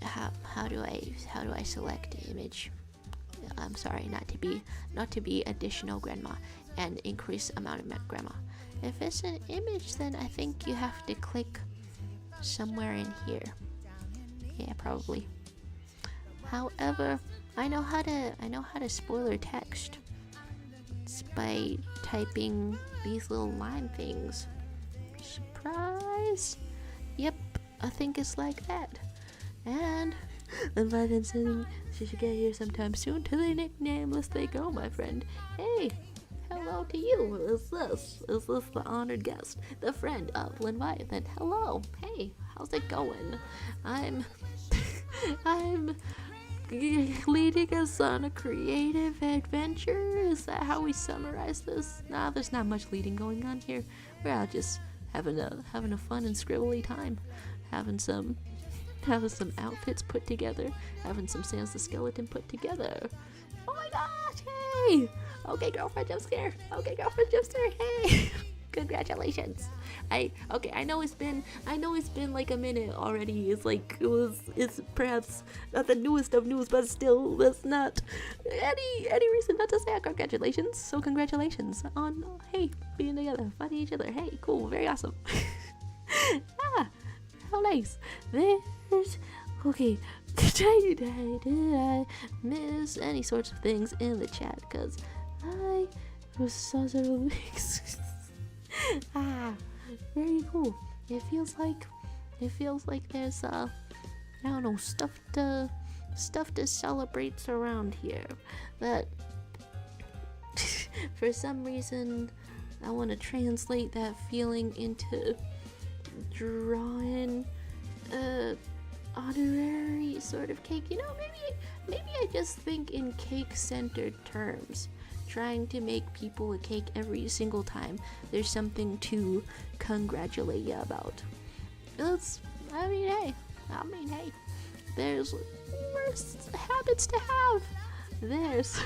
how do I select image? I'm sorry, not to be additional grandma and increase amount of grandma. If it's an image, then I think you have to click somewhere in here. Yeah, probably. However, I know how to spoiler text. It's by typing these little line things. Surprise! Yep, I think it's like that. And by then saying she should get here sometime soon to the nickname. Let's they go, my friend. Hey, hello to you. Is this the honored guest, the friend of Leviathan? Hello. Hey, how's it going? I'm leading us on a creative adventure. Is that how we summarize this? Nah, there's not much leading going on here. We're out just having a fun and scribbly time, having some outfits put together, having some Sans the Skeleton put together. Oh my gosh, hey! Okay, girlfriend jump scare. Hey! Congratulations. I know it's been like a minute already. It's perhaps not the newest of news, but still that's not any reason not to say congratulations. So congratulations on hey, being together, finding each other. Hey, cool, very awesome. How nice. There's okay. Did I miss any sorts of things in the chat? Cause I was saw several things. Very cool. It feels like there's I don't know, stuff to celebrate around here. That for some reason I want to translate that feeling into drawing honorary sort of cake. You know, maybe I just think in cake-centered terms, trying to make people a cake every single time there's something to congratulate you about. I mean, hey, there's worse habits to have. There's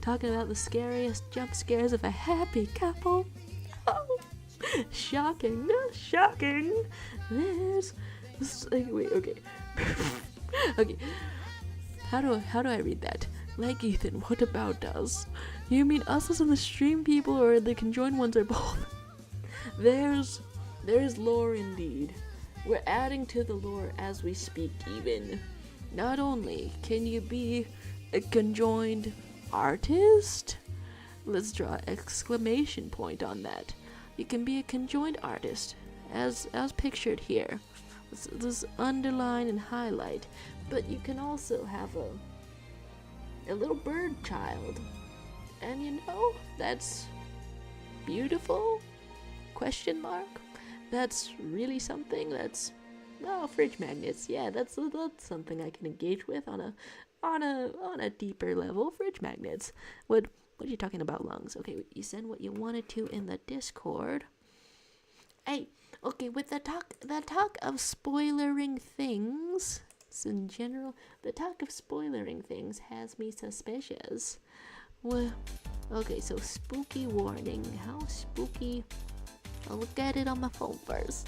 talking about the scariest jump scares of a happy couple. Oh, shocking. There's wait, okay. Okay. How do I read that? Like Ethan, what about us? You mean us as in the stream people, or the conjoined ones, or both? There's lore indeed. We're adding to the lore as we speak even. Not only can you be a conjoined artist, let's draw an exclamation point on that. You can be a conjoined artist, as pictured here. This underline and highlight, but you can also have a little bird child, and you know, that's beautiful? Question mark? That's really something. That's fridge magnets. Yeah, that's something I can engage with on a deeper level. Fridge magnets. What are you talking about, lungs? Okay, you send what you wanted to in the Discord. Hey, okay, with the talk of spoilering things, in general, the talk of spoilering things has me suspicious. Well, okay, so spooky warning. How spooky? I'll look at it on my phone first.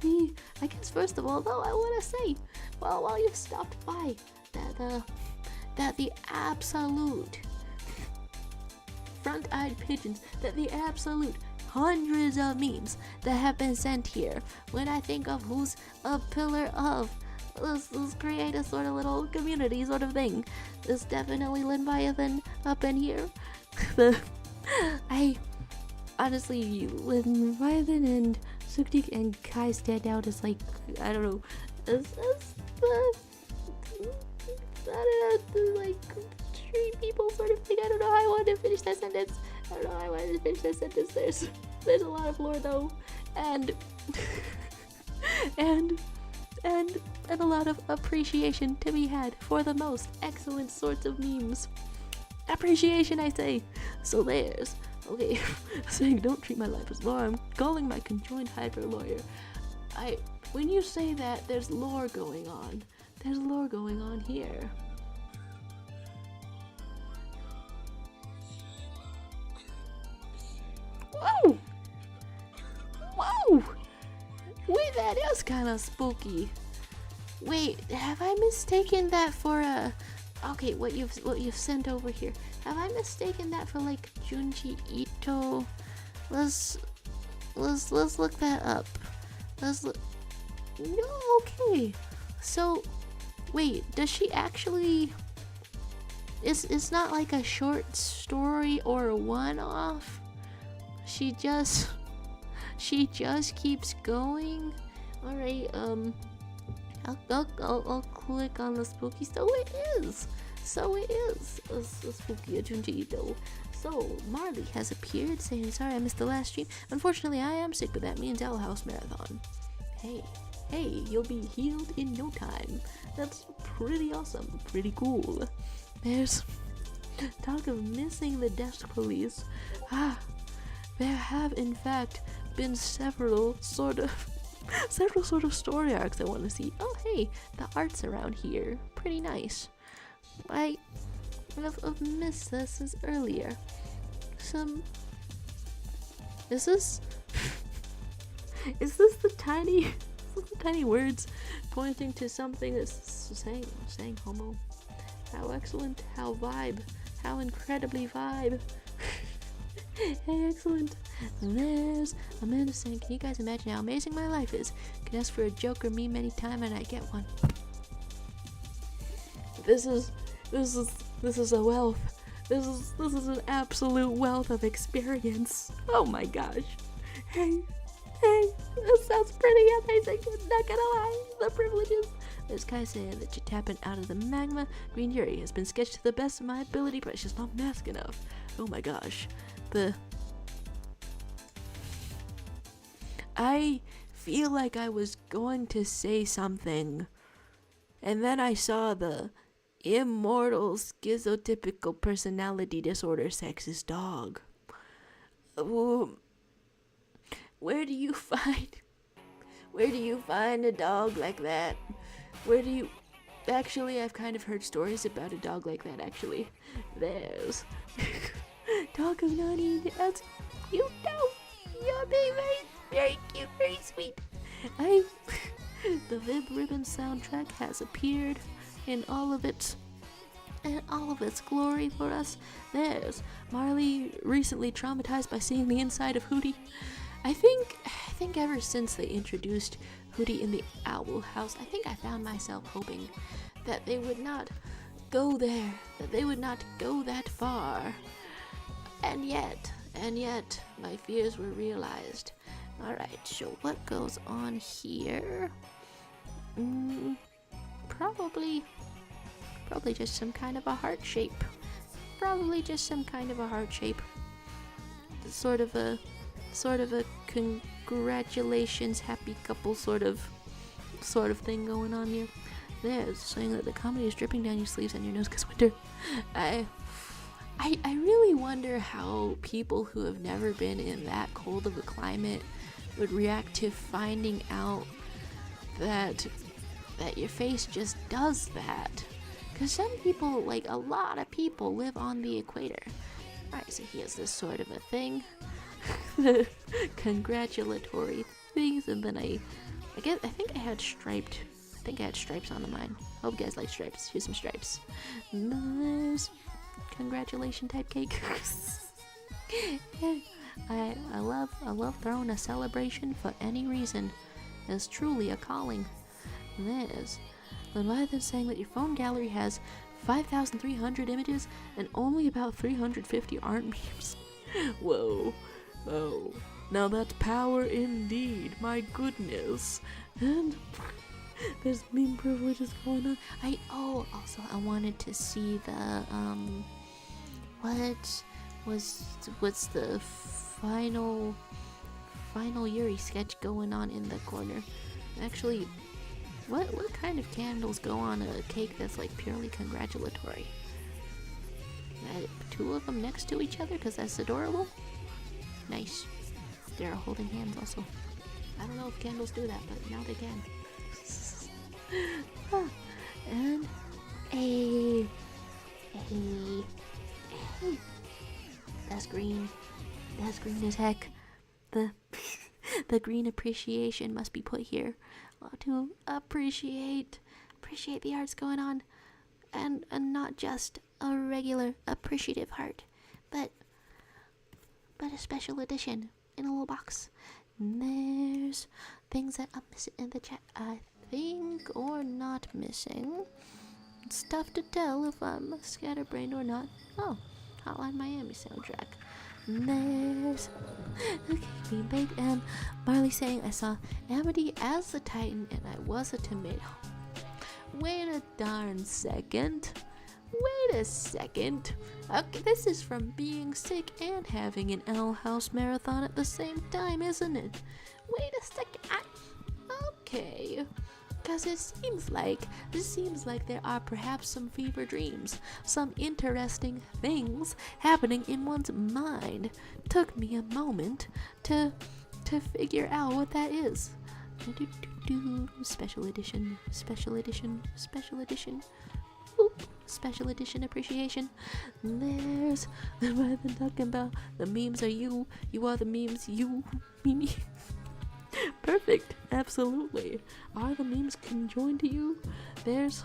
I guess first of all, though, I want to say, well, while you stopped by, that the absolute front-eyed pigeons, that the absolute hundreds of memes that have been sent here, when I think of who's a pillar of, let's create a sort of little community sort of thing. There's definitely Leviathan up in here. Honestly, Leviathan and Suktik and Kai stand out as, like, I don't know, as like tree people sort of thing. I don't know how I wanted to finish that sentence. There's a lot of lore though, and a lot of appreciation to be had for the most excellent sorts of memes. Appreciation, I say. So there's Okay, saying don't treat my life as lore. I'm calling my conjoined hyper lawyer. When you say that, there's lore going on. There's lore going on here. Whoa! Whoa! Wait, that is kind of spooky. Wait, have I mistaken that for a... Okay, what you've sent over here. Have I mistaken that for like Junji Ito? Let's look that up. Let's look. No, okay. So, wait, does she actually? It's not like a short story or a one-off. She just keeps going. All right. I'll click on the spooky. So it is. A spooky Junji Ito. So Marley has appeared, saying, "Sorry, I missed the last stream. Unfortunately, I am sick, but that means Owl House Marathon. Hey, you'll be healed in no time. That's pretty awesome. Pretty cool. There's talk of missing the desk police. There have in fact been several sort of story arcs I want to see. Oh, hey, the art's around here. Pretty nice. I've missed this since earlier. Is this the tiny words pointing to something that's saying homo? How excellent, how vibe, how incredibly vibe. Hey, excellent. And there's Amanda saying, "Can you guys imagine how amazing my life is? Can ask for a joke or meme anytime and I get one." This is a wealth. This is an absolute wealth of experience. Oh my gosh. Hey, this sounds pretty amazing. Not gonna lie, the privileges. There's Kai saying that you're tapping out of the magma. Green Yuri has been sketched to the best of my ability, but it's just not mask enough. Oh my gosh. I feel like I was going to say something, and then I saw the immortal schizotypical personality disorder sexist dog. Where do you find a dog like that? Actually, I've kind of heard stories about a dog like that, actually. There's dog of Nani. That's cute, though. You're being very, very cute, very sweet. The Vib Ribbon soundtrack has appeared in all of its glory for us. There's Marley, recently traumatized by seeing the inside of Hootie. I think ever since they introduced Hootie in the Owl House, I think I found myself hoping that they would not go there, that they would not go that far. And yet, my fears were realized. Alright, so what goes on here? Probably just some kind of a heart shape. Sort of a congratulations, happy couple sort of thing going on here. There's saying that the comedy is dripping down your sleeves and your nose because winter. I really wonder how people who have never been in that cold of a climate would react to finding out that your face just does that. Because some people, like a lot of people, live on the equator. Alright, so he has this sort of a thing. The congratulatory things, and then I think I had stripes on the mine. Hope you guys like stripes. Here's some stripes. And then there's congratulation type cake. I love throwing a celebration for any reason. It's truly a calling. There's Leviathan saying that your phone gallery has 5,300 images and only about 350 aren't memes. Whoa. Oh, now that's power indeed. My goodness. And there's meme privileges going on. Also I wanted to see the what's the final Yuri sketch going on in the corner. Actually, what kind of candles go on a cake that's like purely congratulatory? Two of them next to each other because that's adorable. Nice. They're holding hands also. I don't know if candles do that, but now they can. And hey. That's green. That's green as heck. The green appreciation must be put here to appreciate the arts going on, and not just a regular appreciative heart, but a special edition in a little box. And there's things that I'm missing in the chat, I think, or not missing. It's tough to tell if I'm scatterbrained or not. Oh, Hotline Miami soundtrack. And there's okay, being baked, and Marley saying, I saw Amity as the Titan and I was a tomato. Wait a darn second. Wait a second. Okay, this is from being sick and having an Owl House marathon at the same time, isn't it? Wait a second. Okay. Because it seems like there are perhaps some fever dreams, some interesting things happening in one's mind. Took me a moment to figure out what that is. Special edition. Oop. Special edition appreciation. There's rather than talking about the memes are you are the memes, you me. Perfect, absolutely. Are the memes conjoined to you? There's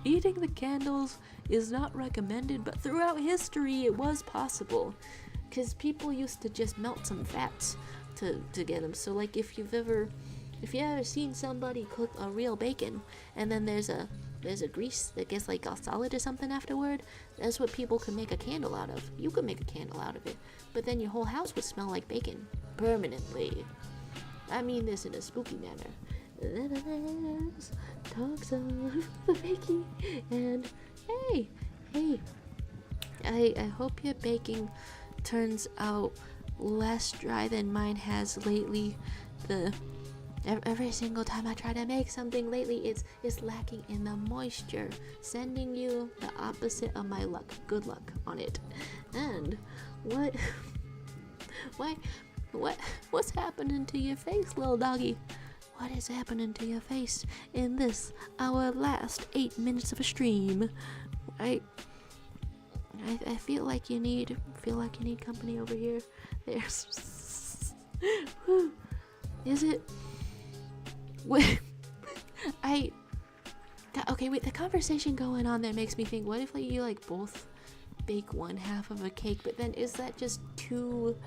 eating the candles is not recommended, but throughout history it was possible, because people used to just melt some fats to get them. So like if you ever seen somebody cook a real bacon and then there's a grease that gets like all solid or something afterward, that's what people could make a candle out of. You could make a candle out of it, but then your whole house would smell like bacon permanently. I mean this in a spooky manner. Talks of the baking, and hey, I hope your baking turns out less dry than mine has lately. Every single time I try to make something lately, it's lacking in the moisture, sending you the opposite of my luck. Good luck on it. And what's happening to your face, little doggy? What is happening to your face in this, our last 8 minutes of a stream? I feel like you need company over here. There's is it? Wait, the conversation going on there makes me think, what if like you like both bake one half of a cake, but then is that just two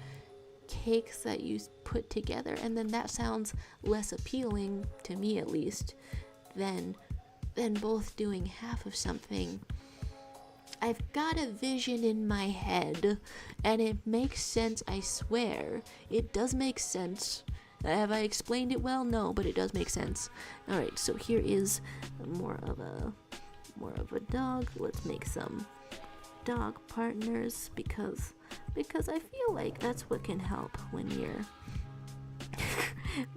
cakes that you put together? And then that sounds less appealing, to me at least, than both doing half of something. I've got a vision in my head, and it makes sense, I swear. It does make sense. Have I explained it well? No, but it does make sense. Alright, so here is more of a dog. Let's make some dog partners, because I feel like that's what can help when you're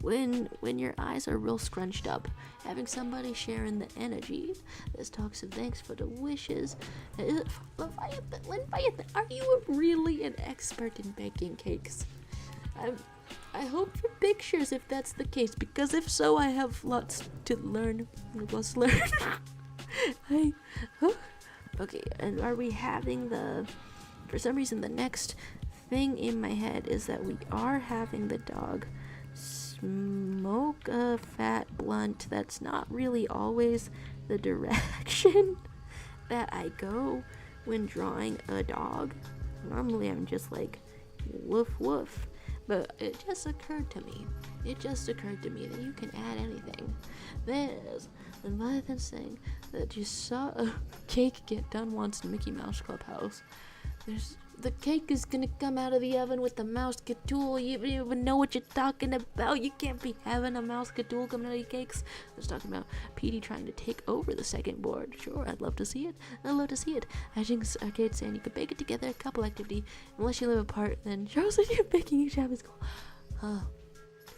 when your eyes are real scrunched up. Having somebody sharing the energy. This talks of thanks for the wishes. Leviathan, are you really an expert in baking cakes? I hope for pictures if that's the case, because if so, I have lots to learn. Okay, and are we having for some reason, the next thing in my head is that we are having the dog smoke a fat blunt. That's not really always the direction that I go when drawing a dog. Normally I'm just like, woof woof. But it just occurred to me that you can add anything. There's Leviathan saying that you saw a cake get done once in Mickey Mouse Clubhouse. The cake is gonna come out of the oven with the mouse gatool. You don't even know what you're talking about. You can't be having a mouse gatool coming out of your cakes. I was talking about Petey trying to take over the second board. Sure, I'd love to see it. Hashing's Arcade saying you could bake it together, couple activity. Unless you live apart, then Charles said you're baking each other is cool.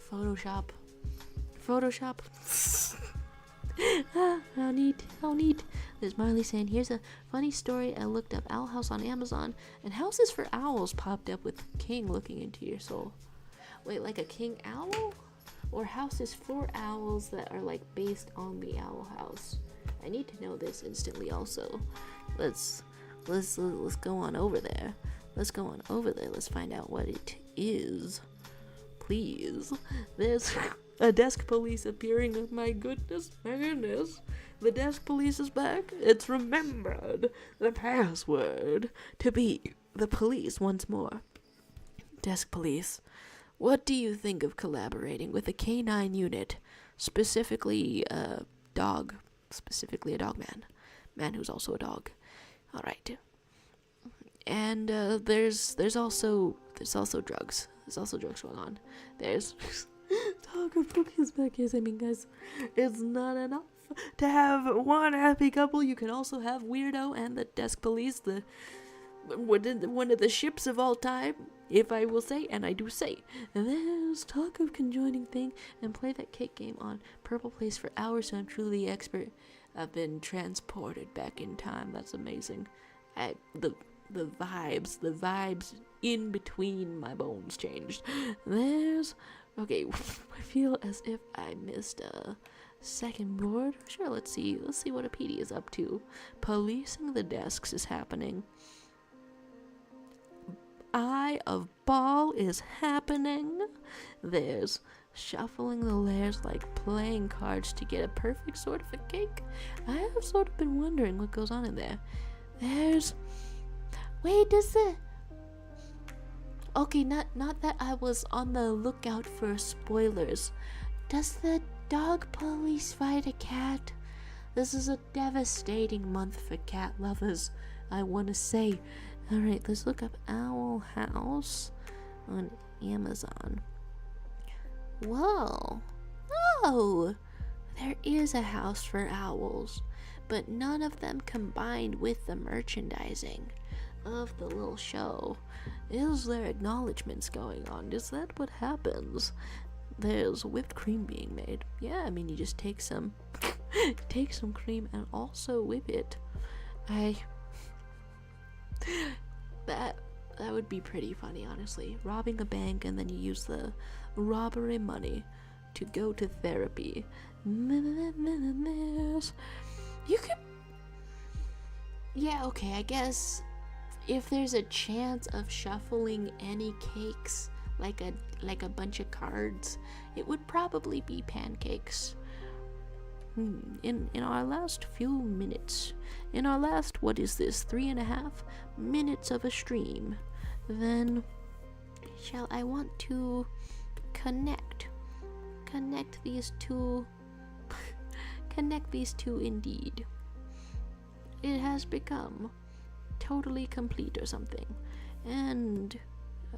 Photoshop. How neat. There's Marley saying, here's a funny story. I looked up Owl House on Amazon, and houses for owls popped up with king looking into your soul. Wait, like a king owl? Or houses for owls that are like based on the owl house? I need to know this instantly also. Let's go on over there. Let's find out what it is. Please. There's a desk police appearing. My goodness. The desk police is back. It's remembered the password to be the police once more. Desk police. What do you think of collaborating with a canine unit, specifically a dog man? Man who's also a dog. All right. And there's also drugs. There's also drugs going on. There's talk of police back. Yes, I mean, guys, it's not enough to have one happy couple. You can also have Weirdo and the desk police, one of the ships of all time, if I will say, and I do say. And there's talk of conjoining thing and play that cake game on Purple Place for hours, so I'm truly the expert. I've been transported back in time. That's amazing. The vibes in between my bones changed. Okay, I feel as if I missed a second board. Sure, let's see what a PD is up to. Policing the desks is happening. Eye of Ball is happening. There's shuffling the layers like playing cards to get a perfect sort of a cake. I have sort of been wondering what goes on in there. Okay, not that I was on the lookout for spoilers. Does the dog police fight a cat? This is a devastating month for cat lovers, I want to say. Alright, let's look up Owl House on Amazon. Whoa. Oh! There is a house for owls, but none of them combined with the merchandising of the little show. Is there acknowledgements going on? Is that what happens? There's whipped cream being made. Yeah, I mean, you just take some cream and also whip it. That would be pretty funny, honestly. Robbing a bank and then you use the robbery money to go to therapy. You could... Yeah, okay, I guess if there's a chance of shuffling any cakes, like a bunch of cards, it would probably be pancakes. In our last few minutes, in our last, 3.5 minutes of a stream, then I want to connect these two indeed. It has become totally complete or something. And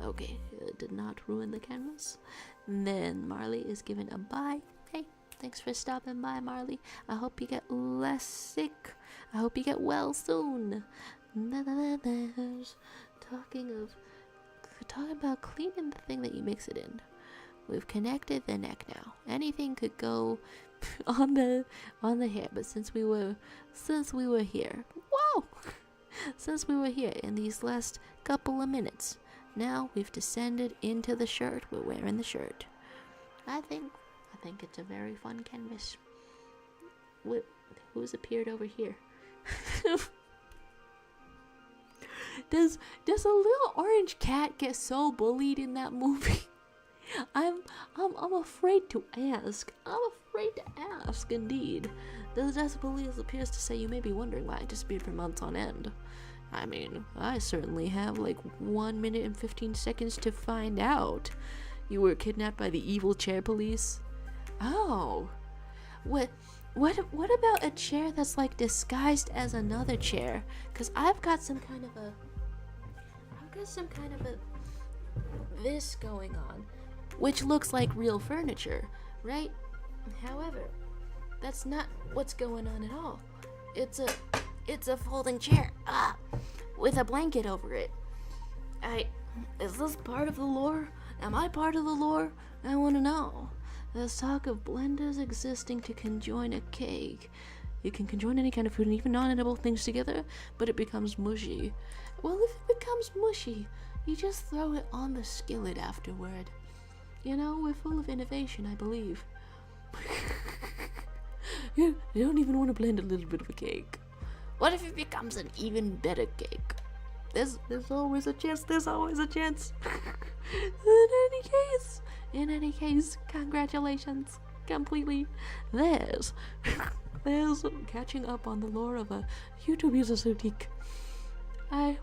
okay, it did not ruin the canvas. And then Marley is given a bye. Hey, thanks for stopping by, Marley. I hope you get less sick. I hope you get well soon. There's talking about cleaning the thing that you mix it in. We've connected the neck now. Anything could go on the hair, but since we were here, whoa! Since we were here in these last couple of minutes, now we've descended into the shirt. We're wearing the shirt. I think it's a very fun canvas. Who's appeared over here? Does a little orange cat get so bullied in that movie? I'm afraid to ask. Indeed. The desk police appears to say you may be wondering why I disappeared for months on end. I mean, I certainly have like 1 minute and 15 seconds to find out. You were kidnapped by the evil chair police? Oh. What about a chair that's like disguised as another chair? Cause I've got some kind of a this going on, which looks like real furniture, right? However, that's not what's going on at all. It's a folding chair, with a blanket over it. Is this part of the lore? Am I part of the lore? I want to know. There's talk of blenders existing to conjoin a cake. You can conjoin any kind of food and even non-edible things together, but it becomes mushy. Well, if it becomes mushy, you just throw it on the skillet afterward. You know, we're full of innovation, I believe. You don't even want to blend a little bit of a cake. What if it becomes an even better cake? There's always a chance. There's always a chance. In any case, congratulations. Completely. There's catching up on the lore of a YouTube user Sutik. I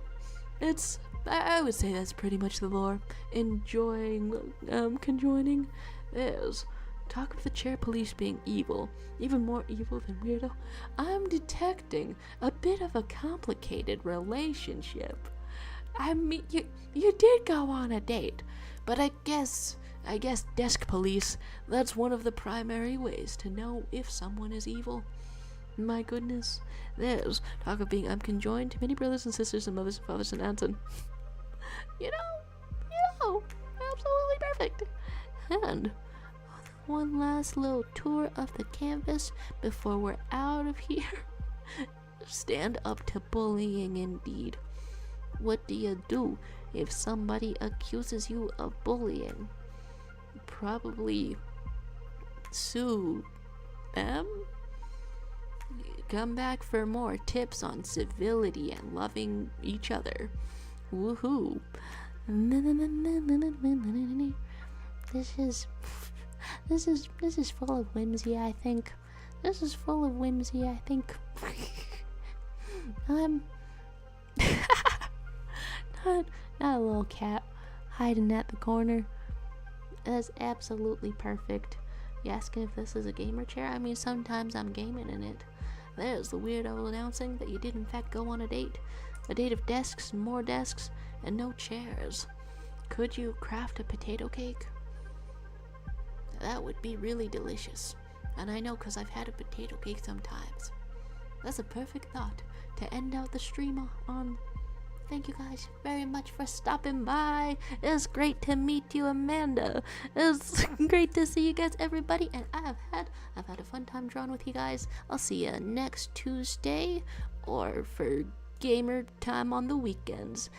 would say that's pretty much the lore. Enjoying, conjoining. There's talk of the chair police being evil, even more evil than weirdo. I'm detecting a bit of a complicated relationship. I mean, you did go on a date, but I guess desk police, that's one of the primary ways to know if someone is evil. My goodness, there's talk of being unconjoined to many brothers and sisters and mothers and fathers and aunts and you know, absolutely perfect. And one last little tour of the canvas before we're out of here. Stand up to bullying indeed. What do you do if somebody accuses you of bullying? Probably sue them. Come back for more tips on civility and loving each other. Woohoo. This is full of whimsy, I think. I'm not a little cat hiding at the corner. That's absolutely perfect. You asking if this is a gamer chair? I mean, sometimes I'm gaming in it. There's the weirdo announcing that you did in fact go on a date. A date of desks and more desks and no chairs. Could you craft a potato cake? That would be really delicious. And I know because I've had a potato cake sometimes. That's a perfect thought to end out the stream on. Thank you guys very much for stopping by. It was great to meet you, Amanda. It was great to see you guys, everybody. And I've had a fun time drawing with you guys. I'll see you next Tuesday or for gamer time on the weekends.